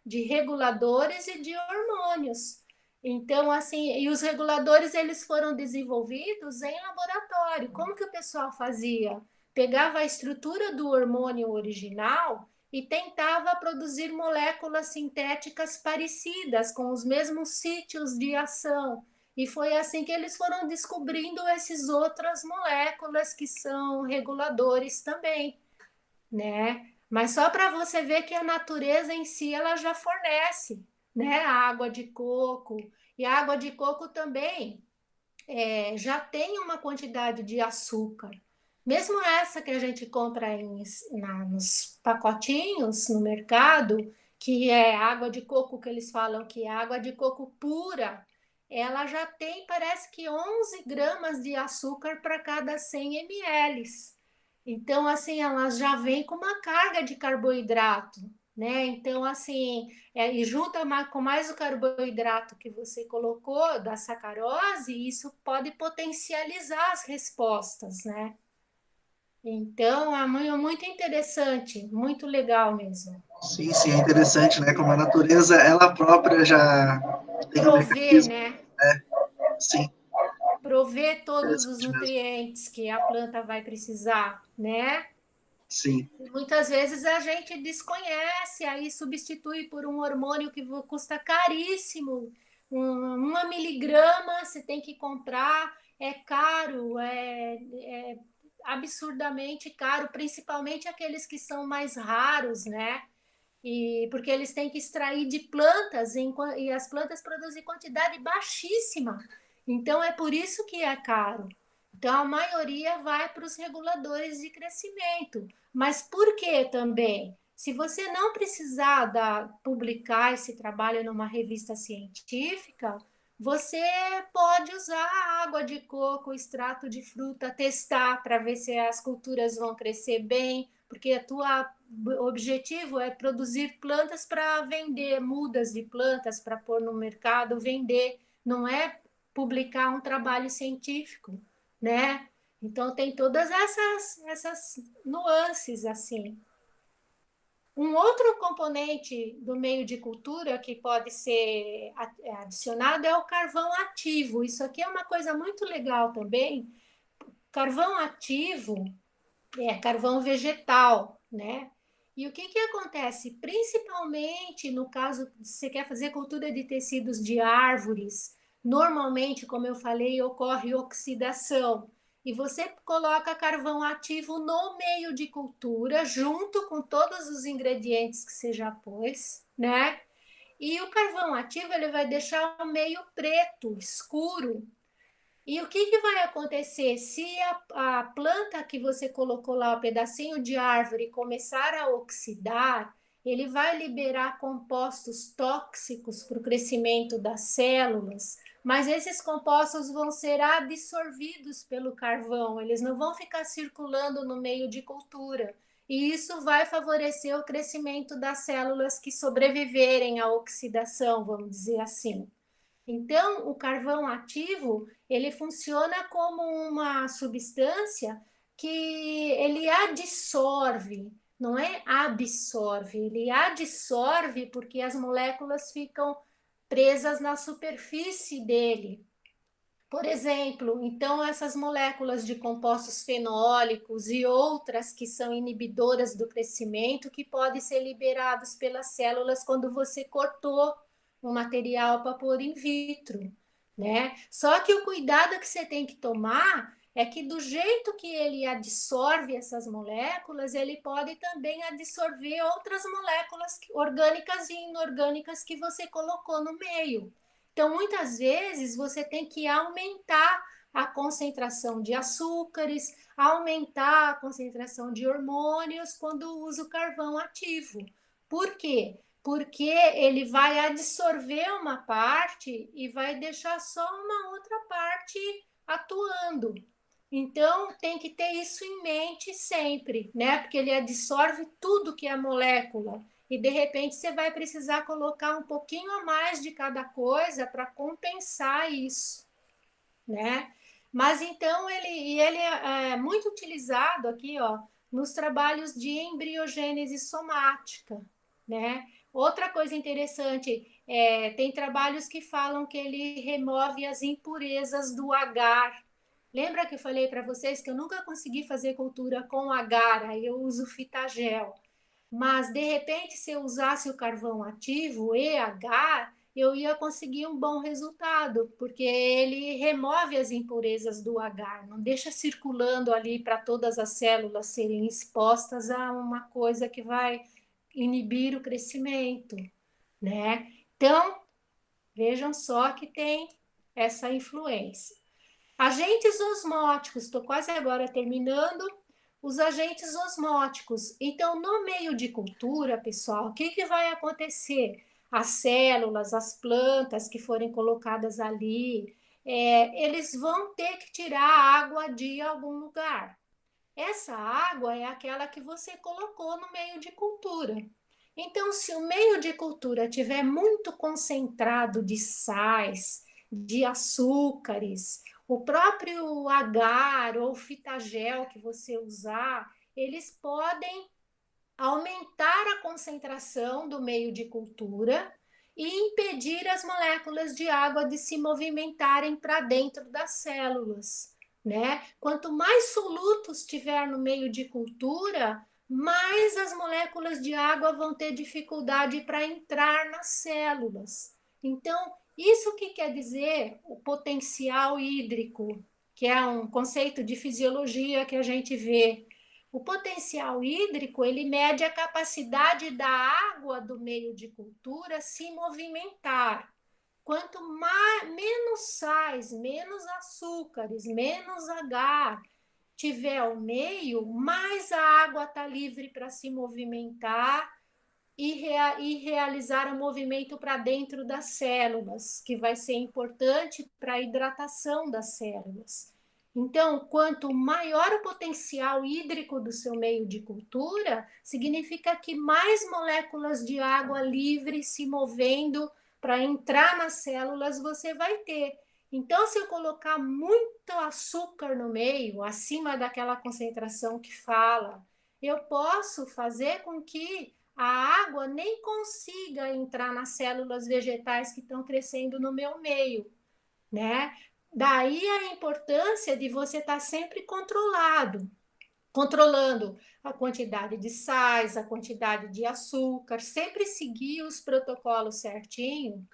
de reguladores e de hormônios. Então, assim, e os reguladores eles foram desenvolvidos em laboratório. Como que o pessoal fazia? Pegava a estrutura do hormônio original e tentava produzir moléculas sintéticas parecidas, com os mesmos sítios de ação. E foi assim que eles foram descobrindo essas outras moléculas que são reguladores também, né? Mas só para você ver que a natureza em si ela já fornece, né? A água de coco. E a água de coco também já tem uma quantidade de açúcar. Mesmo essa que a gente compra nos pacotinhos no mercado, que é água de coco, que eles falam que é água de coco pura, ela já tem, parece que 11 gramas de açúcar para cada 100 ml. Então, assim, ela já vem com uma carga de carboidrato, né? Então, assim, e junta com mais o carboidrato que você colocou da sacarose, isso pode potencializar as respostas, né? Então, é muito interessante, muito legal mesmo. Sim, sim, é interessante, né? Como a natureza, ela própria já tem um Prover, mecanismo, né? né? Sim, Prover todos os interessante mesmo. nutrientes que a planta vai precisar, né? Sim, Muitas vezes a gente desconhece, aí substitui por um hormônio que custa caríssimo. 1 miligrama você tem que comprar, é caro, é absurdamente caro, principalmente aqueles que são mais raros, né? E porque eles têm que extrair de plantas e as plantas produzem quantidade baixíssima. Então é por isso que é caro. Então a maioria vai para os reguladores de crescimento. Mas por que também? Se você não precisar publicar esse trabalho numa revista científica, você pode usar água de coco, extrato de fruta, testar para ver se as culturas vão crescer bem, porque o objetivo é produzir plantas para vender, mudas de plantas para pôr no mercado, vender, não é publicar um trabalho científico, né? Então tem todas essas nuances assim. Um outro componente do meio de cultura que pode ser adicionado é o carvão ativo. Isso aqui é uma coisa muito legal também. Carvão ativo é carvão vegetal, né? E o que, que acontece? Principalmente no caso, se você quer fazer cultura de tecidos de árvores, normalmente, como eu falei, ocorre oxidação. E você coloca carvão ativo no meio de cultura, junto com todos os ingredientes que você já pôs, né? E o carvão ativo ele vai deixar o meio preto, escuro, e o que, que vai acontecer se a planta que você colocou lá, o pedacinho de árvore, começar a oxidar? Ele vai liberar compostos tóxicos para o crescimento das células, mas esses compostos vão ser absorvidos pelo carvão, eles não vão ficar circulando no meio de cultura. E isso vai favorecer o crescimento das células que sobreviverem à oxidação, vamos dizer assim. Então, o carvão ativo, ele funciona como uma substância que ele adsorve, não é absorve, ele adsorve porque as moléculas ficam presas na superfície dele. Por exemplo, então essas moléculas de compostos fenólicos e outras que são inibidoras do crescimento que podem ser liberados pelas células quando você cortou um material para pôr in vitro, né? Só que o cuidado que você tem que tomar é que do jeito que ele absorve essas moléculas, ele pode também absorver outras moléculas orgânicas e inorgânicas que você colocou no meio. Então, muitas vezes, você tem que aumentar a concentração de açúcares, aumentar a concentração de hormônios quando usa o carvão ativo. Por quê? Porque ele vai absorver uma parte e vai deixar só uma outra parte atuando. Então, tem que ter isso em mente sempre, né? Porque ele absorve tudo que é molécula e de repente você vai precisar colocar um pouquinho a mais de cada coisa para compensar isso, né? Mas então ele é muito utilizado aqui, ó, nos trabalhos de embriogênese somática, né? Outra coisa interessante, tem trabalhos que falam que ele remove as impurezas do agar. Lembra que eu falei para vocês que eu nunca consegui fazer cultura com agar, aí eu uso fitagel. Mas, de repente, se eu usasse o carvão ativo, EH, eu ia conseguir um bom resultado, porque ele remove as impurezas do agar, não deixa circulando ali para todas as células serem expostas a uma coisa que vai inibir o crescimento, né? Então, vejam só que tem essa influência. Agentes osmóticos, estou quase agora terminando. Os agentes osmóticos. Então, no meio de cultura, pessoal, o que, que vai acontecer? As células, as plantas que forem colocadas ali, eles vão ter que tirar a água de algum lugar. Essa água é aquela que você colocou no meio de cultura. Então, se o meio de cultura tiver muito concentrado de sais, de açúcares, o próprio agar ou fitagel que você usar, eles podem aumentar a concentração do meio de cultura e impedir as moléculas de água de se movimentarem para dentro das células, né? Quanto mais solutos tiver no meio de cultura, mais as moléculas de água vão ter dificuldade para entrar nas células. Então, isso que quer dizer o potencial hídrico, que é um conceito de fisiologia que a gente vê. O potencial hídrico, ele mede a capacidade da água do meio de cultura se movimentar. Quanto menos sais, menos açúcares, menos agar tiver o meio, mais a água está livre para se movimentar e realizar o movimento para dentro das células, que vai ser importante para a hidratação das células. Então, quanto maior o potencial hídrico do seu meio de cultura, significa que mais moléculas de água livre se movendo para entrar nas células você vai ter. Então, se eu colocar muito açúcar no meio, acima daquela concentração que fala, eu posso fazer com que a água nem consiga entrar nas células vegetais que estão crescendo no meu meio, né? Daí a importância de você estar sempre controlando a quantidade de sais, a quantidade de açúcar, sempre seguir os protocolos certinho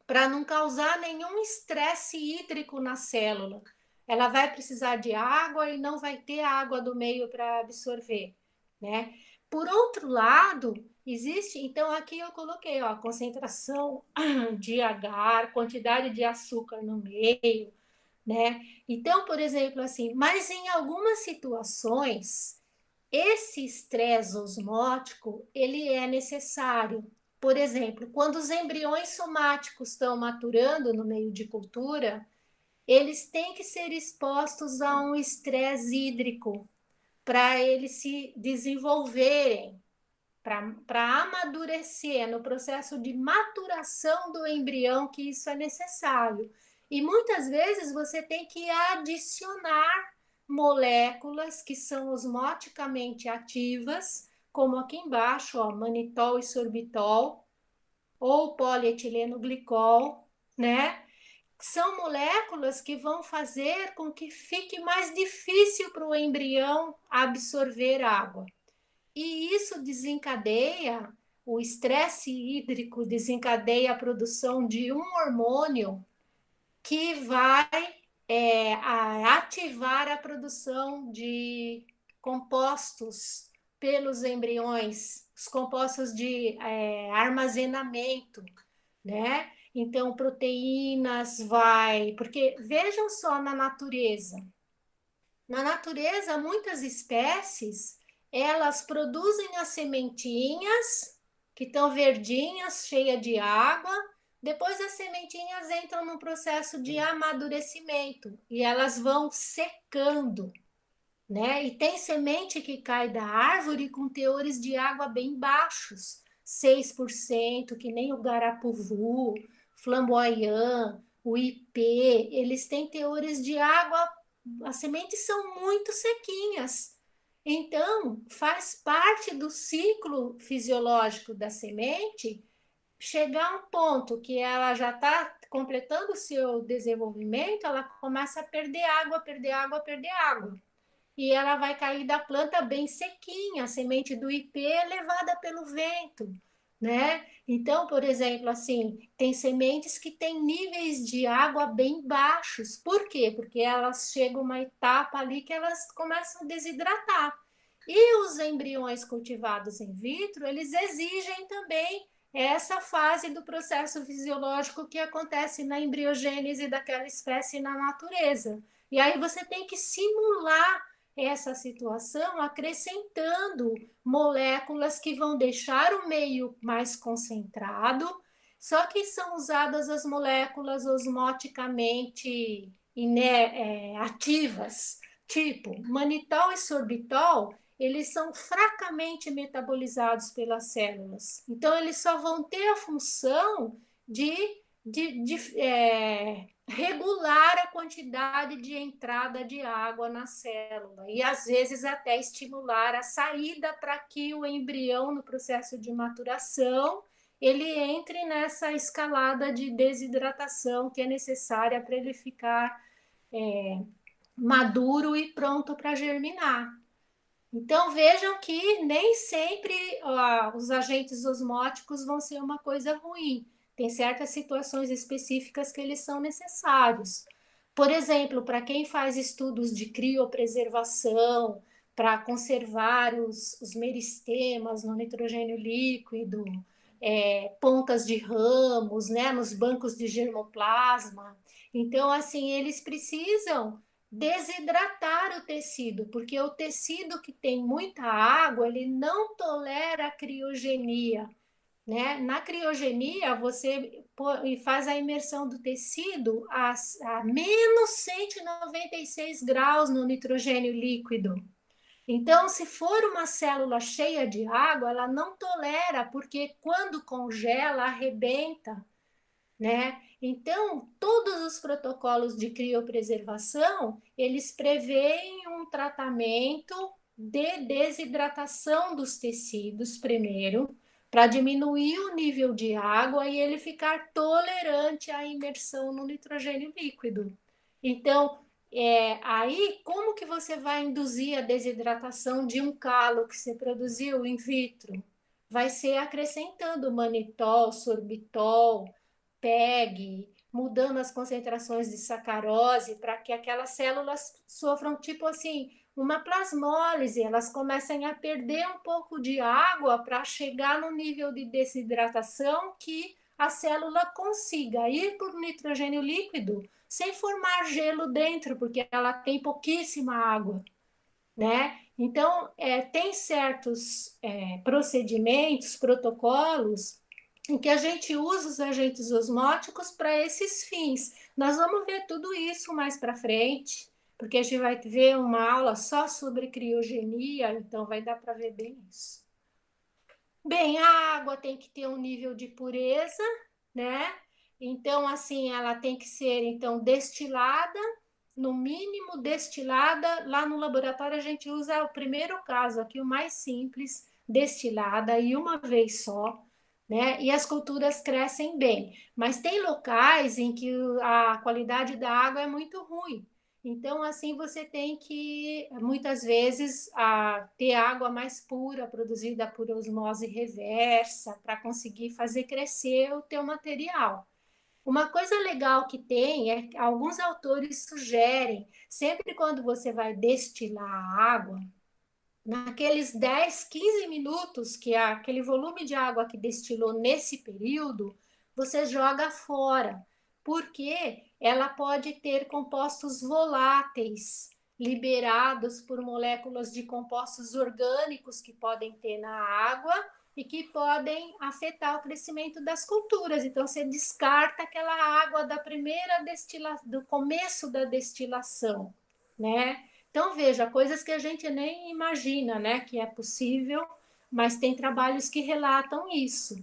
para não causar nenhum estresse hídrico na célula. Ela vai precisar de água e não vai ter água do meio para absorver, né? Por outro lado, existe, então aqui eu coloquei, ó, a concentração de agar, quantidade de açúcar no meio, né? Então, por exemplo, assim, mas em algumas situações, esse estresse osmótico, ele é necessário. Por exemplo, quando os embriões somáticos estão maturando no meio de cultura, eles têm que ser expostos a um estresse hídrico para eles se desenvolverem, para amadurecer no processo de maturação do embrião, que isso é necessário. E muitas vezes você tem que adicionar moléculas que são osmoticamente ativas, como aqui embaixo, ó, manitol e sorbitol, ou polietileno glicol, né? São moléculas que vão fazer com que fique mais difícil para o embrião absorver água. E isso desencadeia, o estresse hídrico desencadeia a produção de um hormônio que vai ativar a produção de compostos pelos embriões, os compostos de armazenamento, né? Então, proteínas vai. Porque vejam só na natureza. Na natureza, muitas espécies elas produzem as sementinhas que estão verdinhas, cheias de água. Depois as sementinhas entram no processo de amadurecimento e elas vão secando, né? E tem semente que cai da árvore com teores de água bem baixos, 6%, que nem o garapuvu, flamboyant, o ipê, eles têm teores de água, as sementes são muito sequinhas. Então, faz parte do ciclo fisiológico da semente chegar a um ponto que ela já está completando o seu desenvolvimento, ela começa a perder água, perder água, perder água. E ela vai cair da planta bem sequinha, a semente do ipê é levada pelo vento, né? Então, por exemplo, assim, tem sementes que têm níveis de água bem baixos. Por quê? Porque elas chegam a uma etapa ali que elas começam a desidratar. E os embriões cultivados in vitro, eles exigem também essa fase do processo fisiológico que acontece na embriogênese daquela espécie na natureza. E aí você tem que simular essa situação acrescentando moléculas que vão deixar o meio mais concentrado, só que são usadas as moléculas osmoticamente ativas, tipo manitol e sorbitol, eles são fracamente metabolizados pelas células. Então, eles só vão ter a função de regular a quantidade de entrada de água na célula e, às vezes, até estimular a saída para que o embrião, no processo de maturação, ele entre nessa escalada de desidratação que é necessária para ele ficar maduro e pronto para germinar. Então vejam que nem sempre os agentes osmóticos vão ser uma coisa ruim. Tem certas situações específicas que eles são necessários. Por exemplo, para quem faz estudos de criopreservação, para conservar os meristemas no nitrogênio líquido, pontas de ramos, né, nos bancos de germoplasma. Então, assim, eles precisam desidratar o tecido, porque o tecido que tem muita água, ele não tolera a criogenia, né? Na criogenia, você faz a imersão do tecido a menos 196 graus no nitrogênio líquido. Então, se for uma célula cheia de água, ela não tolera, porque quando congela, arrebenta, né? Então, todos os protocolos de criopreservação, eles preveem um tratamento de desidratação dos tecidos primeiro, para diminuir o nível de água e ele ficar tolerante à imersão no nitrogênio líquido. Então, aí como que você vai induzir a desidratação de um calo que você produziu in vitro? Vai ser acrescentando manitol, sorbitol, PEG, mudando as concentrações de sacarose para que aquelas células sofram tipo assim uma plasmólise, elas comecem a perder um pouco de água para chegar no nível de desidratação que a célula consiga ir para o nitrogênio líquido sem formar gelo dentro, porque ela tem pouquíssima água, né? Então, tem certos procedimentos, protocolos em que a gente usa os agentes osmóticos para esses fins. Nós vamos ver tudo isso mais para frente, porque a gente vai ver uma aula só sobre criogenia, então vai dar para ver bem isso. Bem, a água tem que ter um nível de pureza, né? Então, assim, ela tem que ser então destilada, no mínimo destilada. Lá no laboratório a gente usa o primeiro caso aqui, o mais simples, destilada e uma vez só, né? E as culturas crescem bem. Mas tem locais em que a qualidade da água é muito ruim. Então, assim, você tem que, muitas vezes, ter água mais pura, produzida por osmose reversa, para conseguir fazer crescer o teu material. Uma coisa legal que tem é que alguns autores sugerem, sempre quando você vai destilar a água, naqueles 10, 15 minutos que aquele volume de água que destilou nesse período, você joga fora, porque ela pode ter compostos voláteis liberados por moléculas de compostos orgânicos que podem ter na água e que podem afetar o crescimento das culturas. Então você descarta aquela água da primeira destilação, do começo da destilação, né? Então, veja, coisas que a gente nem imagina, né, que é possível, mas tem trabalhos que relatam isso.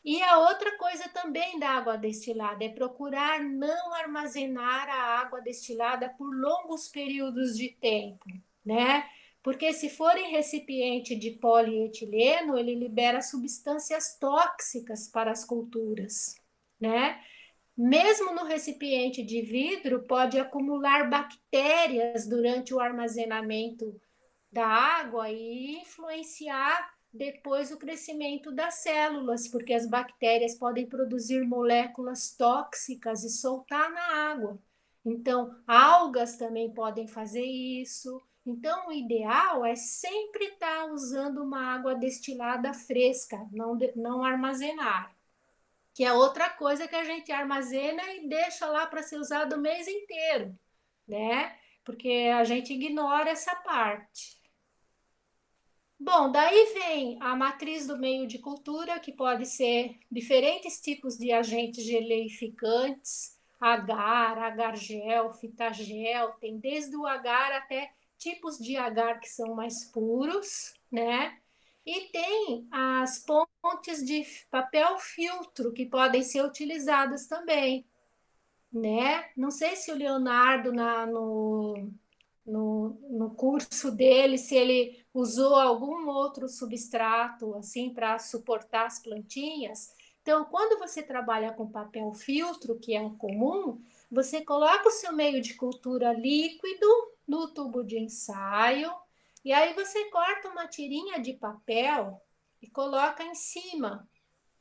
E a outra coisa também da água destilada é procurar não armazenar a água destilada por longos períodos de tempo, né? porque se for em recipiente de polietileno, ele libera substâncias tóxicas para as culturas, né? Mesmo no recipiente de vidro, pode acumular bactérias durante o armazenamento da água e influenciar depois o crescimento das células, porque as bactérias podem produzir moléculas tóxicas e soltar na água. Então, algas também podem fazer isso. Então, o ideal é sempre estar usando uma água destilada fresca, não armazenar, que é outra coisa que a gente armazena e deixa lá para ser usado o mês inteiro, né? Porque a gente ignora essa parte. Bom, daí vem a matriz do meio de cultura, que pode ser diferentes tipos de agentes geleificantes, agar, agar-gel, fitagel, tem desde o agar até tipos de agar que são mais puros, né? E tem as pontes de papel filtro que podem ser utilizadas também, né? Não sei se o Leonardo no curso dele, se ele usou algum outro substrato assim para suportar as plantinhas. Então, quando você trabalha com papel filtro, que é um comum, você coloca o seu meio de cultura líquido no tubo de ensaio e aí você corta uma tirinha de papel e coloca em cima.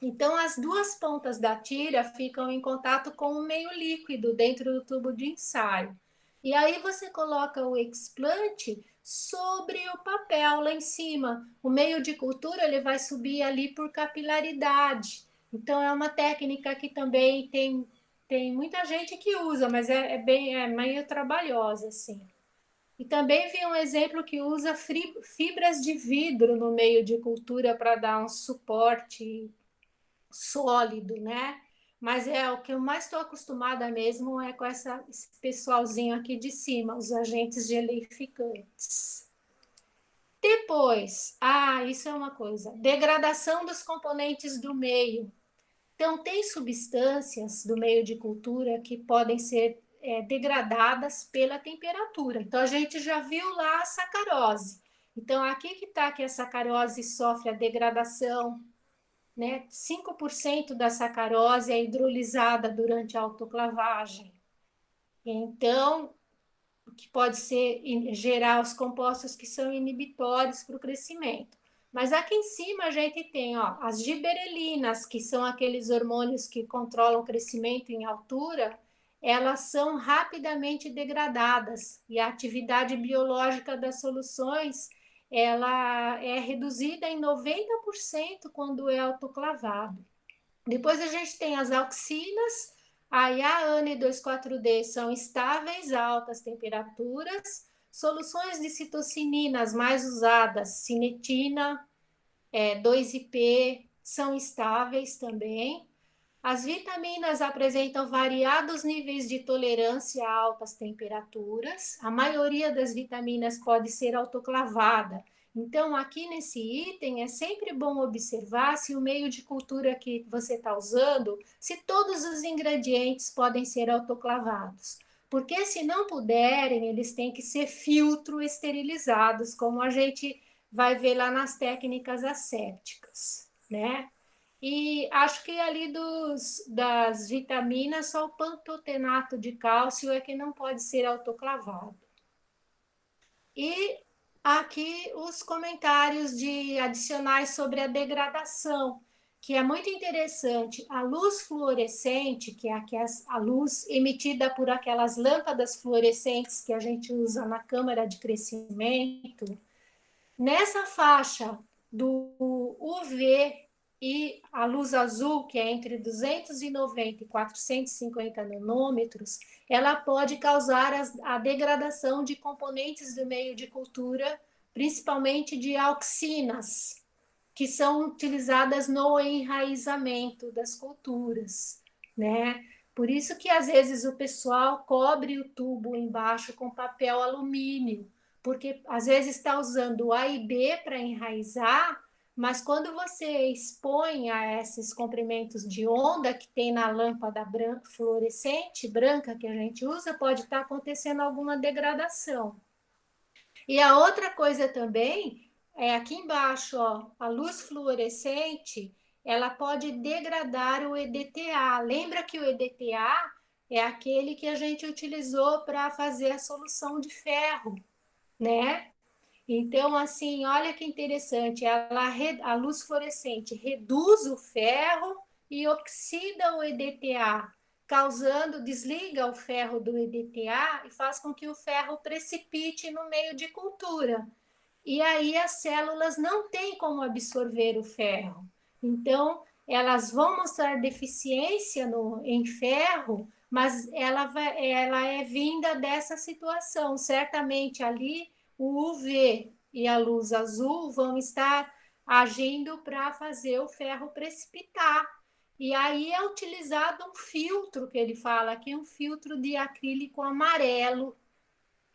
Então, as duas pontas da tira ficam em contato com o meio líquido dentro do tubo de ensaio. E aí você coloca o explante sobre o papel lá em cima. O meio de cultura ele vai subir ali por capilaridade. Então, é uma técnica que também tem muita gente que usa, mas é meio trabalhosa, assim. E também vi um exemplo que usa fibras de vidro no meio de cultura para dar um suporte sólido, né? Mas é o que eu mais estou acostumada mesmo é com esse pessoalzinho aqui de cima, os agentes geleificantes. Depois, isso é uma coisa, degradação dos componentes do meio. Então, tem substâncias do meio de cultura que podem ser degradadas pela temperatura. Então, a gente já viu lá a sacarose. Então, aqui que está que a sacarose sofre a degradação, né? 5% da sacarose é hidrolisada durante a autoclavagem. Então, o que pode ser gerar os compostos que são inibitórios para o crescimento. Mas aqui em cima a gente tem as giberelinas, que são aqueles hormônios que controlam o crescimento em altura, elas são rapidamente degradadas e a atividade biológica das soluções ela é reduzida em 90% quando é autoclavado. Depois a gente tem as auxinas, a IAANA e 2,4-D são estáveis a altas temperaturas. Soluções de citocininas mais usadas, cinetina, 2IP, são estáveis também. As vitaminas apresentam variados níveis de tolerância a altas temperaturas. A maioria das vitaminas pode ser autoclavada. Então, aqui nesse item, é sempre bom observar se o meio de cultura que você está usando, se todos os ingredientes podem ser autoclavados. Porque se não puderem, eles têm que ser filtro esterilizados, como a gente vai ver lá nas técnicas assépticas, né? E acho que ali das vitaminas, só o pantotenato de cálcio é que não pode ser autoclavado. E aqui os comentários de adicionais sobre a degradação, que é muito interessante. A luz fluorescente, que é a luz emitida por aquelas lâmpadas fluorescentes que a gente usa na câmara de crescimento, nessa faixa do UV e a luz azul, que é entre 290 e 450 nanômetros, ela pode causar a degradação de componentes do meio de cultura, principalmente de auxinas, que são utilizadas no enraizamento das culturas, né? Por isso que às vezes o pessoal cobre o tubo embaixo com papel alumínio, porque às vezes está usando o A e B para enraizar, mas quando você expõe a esses comprimentos de onda que tem na lâmpada fluorescente branca que a gente usa, pode estar acontecendo alguma degradação. E a outra coisa também é aqui embaixo, ó, a luz fluorescente, ela pode degradar o EDTA. Lembra que o EDTA é aquele que a gente utilizou para fazer a solução de ferro, né? Então, assim, olha que interessante, a luz fluorescente reduz o ferro e oxida o EDTA, desliga o ferro do EDTA e faz com que o ferro precipite no meio de cultura. E aí as células não têm como absorver o ferro. Então, elas vão mostrar deficiência em ferro, mas ela é vinda dessa situação. Certamente ali o UV e a luz azul vão estar agindo para fazer o ferro precipitar. E aí é utilizado um filtro que ele fala aqui, um filtro de acrílico amarelo,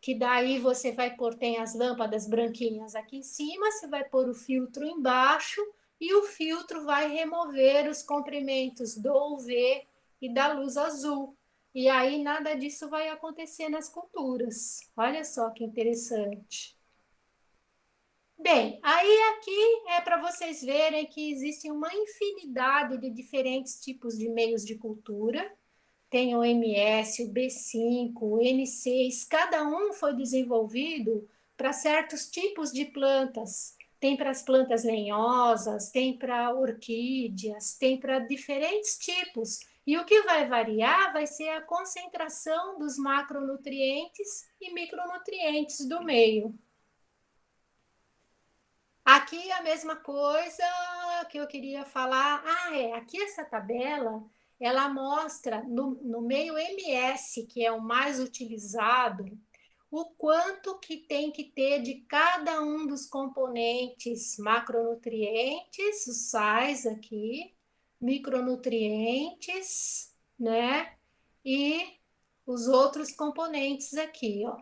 que daí você vai pôr, tem as lâmpadas branquinhas aqui em cima, você vai pôr o filtro embaixo e o filtro vai remover os comprimentos do UV e da luz azul. E aí nada disso vai acontecer nas culturas. Olha só que interessante. Bem, aí aqui é para vocês verem que existe uma infinidade de diferentes tipos de meios de cultura. Tem o MS, o B5, o N6, cada um foi desenvolvido para certos tipos de plantas. Tem para as plantas lenhosas, tem para orquídeas, tem para diferentes tipos. E o que vai variar vai ser a concentração dos macronutrientes e micronutrientes do meio. Aqui a mesma coisa que eu queria falar. Aqui essa tabela, ela mostra no meio MS, que é o mais utilizado, o quanto que tem que ter de cada um dos componentes macronutrientes, os sais aqui, micronutrientes, né? E os outros componentes aqui, ó.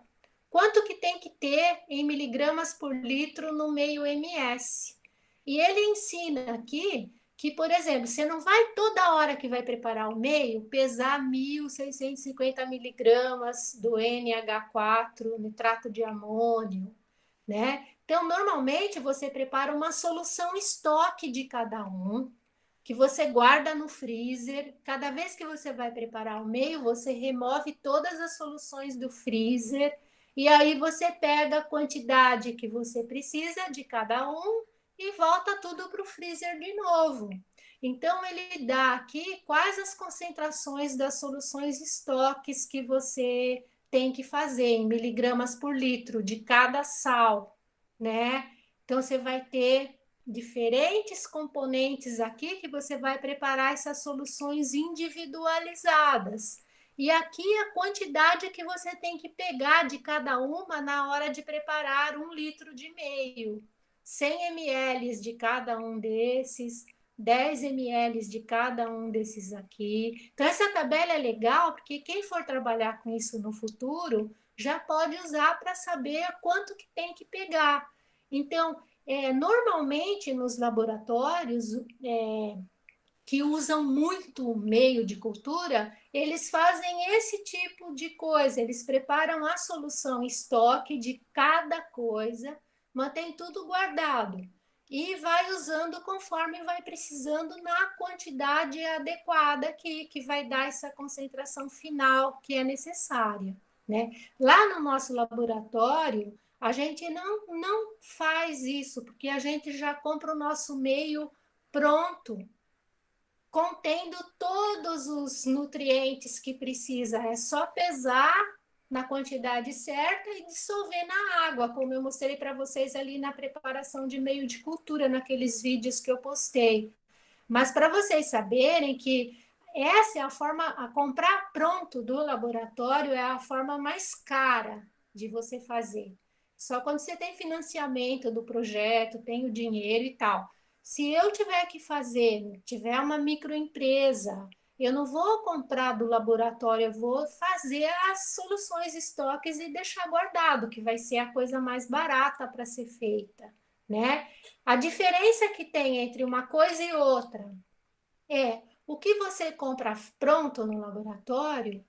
Quanto que tem que ter em miligramas por litro no meio MS? E ele ensina aqui que, por exemplo, você não vai toda hora que vai preparar o meio pesar 1.650 miligramas do NH4, nitrato de amônio, né? Então, normalmente você prepara uma solução estoque de cada um, que você guarda no freezer. Cada vez que você vai preparar o meio, você remove todas as soluções do freezer e aí você pega a quantidade que você precisa de cada um e volta tudo para o freezer de novo. Então, ele dá aqui quais as concentrações das soluções estoques que você tem que fazer em miligramas por litro de cada sal, né? Então, você vai ter diferentes componentes aqui que você vai preparar essas soluções individualizadas. E aqui a quantidade que você tem que pegar de cada uma na hora de preparar 1,5 litro. 100 ml de cada um desses, 10 ml de cada um desses aqui. Então, essa tabela é legal porque quem for trabalhar com isso no futuro já pode usar para saber quanto que tem que pegar. Então, normalmente nos laboratórios que usam muito o meio de cultura, eles fazem esse tipo de coisa, eles preparam a solução estoque de cada coisa, mantém tudo guardado e vai usando conforme vai precisando na quantidade adequada que vai dar essa concentração final que é necessária, né? Lá no nosso laboratório, a gente não faz isso, porque a gente já compra o nosso meio pronto, contendo todos os nutrientes que precisa. É só pesar na quantidade certa e dissolver na água, como eu mostrei para vocês ali na preparação de meio de cultura, naqueles vídeos que eu postei. Mas para vocês saberem que essa é a forma, a comprar pronto do laboratório é a forma mais cara de você fazer. Só quando você tem financiamento do projeto, tem o dinheiro e tal. Se eu tiver que fazer, tiver uma microempresa, eu não vou comprar do laboratório, eu vou fazer as soluções estoques e deixar guardado, que vai ser a coisa mais barata para ser feita, né? A diferença que tem entre uma coisa e outra é o que você compra pronto no laboratório,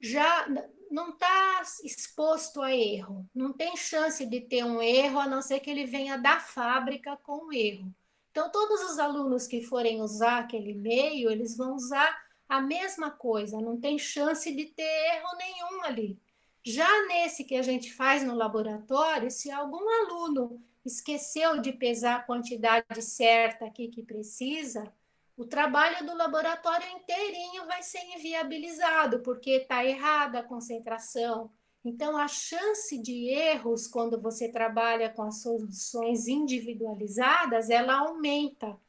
já não está exposto a erro, não tem chance de ter um erro, a não ser que ele venha da fábrica com um erro. Então, todos os alunos que forem usar aquele e-mail, eles vão usar a mesma coisa, não tem chance de ter erro nenhum ali. Já nesse que a gente faz no laboratório, se algum aluno esqueceu de pesar a quantidade certa aqui que precisa, o trabalho do laboratório inteirinho vai ser inviabilizado, porque está errada a concentração. Então, a chance de erros quando você trabalha com as soluções individualizadas, ela aumenta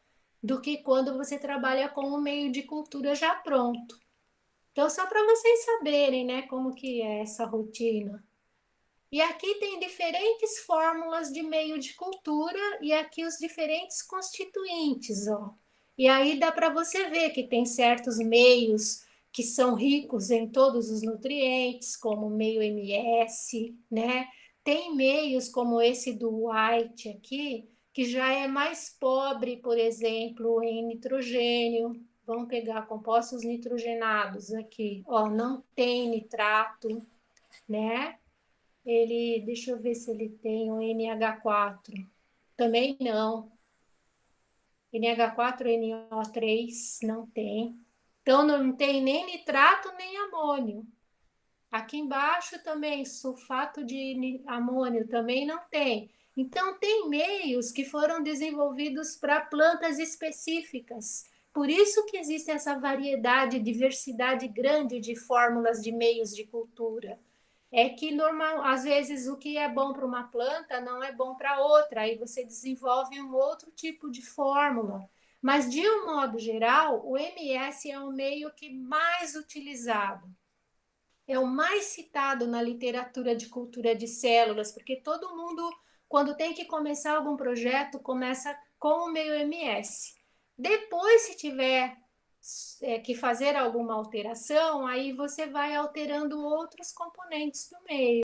do que quando você trabalha com o meio de cultura já pronto. Então, só para vocês saberem, né, como que é essa rotina. E aqui tem diferentes fórmulas de meio de cultura e aqui os diferentes constituintes, ó. E aí dá para você ver que tem certos meios que são ricos em todos os nutrientes, como o meio MS, né? Tem meios como esse do White aqui, que já é mais pobre, por exemplo, em nitrogênio. Vamos pegar compostos nitrogenados aqui, ó, não tem nitrato, né? Ele, deixa eu ver se ele tem o NH4. Também não. NH4, NO3 não tem. Então não tem nem nitrato nem amônio. Aqui embaixo também sulfato de amônio também não tem. Então tem meios que foram desenvolvidos para plantas específicas. Por isso que existe essa variedade, diversidade grande de fórmulas de meios de cultura. É que normal, às vezes o que é bom para uma planta não é bom para outra, aí você desenvolve um outro tipo de fórmula. Mas de um modo geral, o MS é o meio que mais utilizado, é o mais citado na literatura de cultura de células, porque todo mundo, quando tem que começar algum projeto, começa com o meio MS. Depois, se tiver que fazer alguma alteração, aí você vai alterando outros componentes do meio.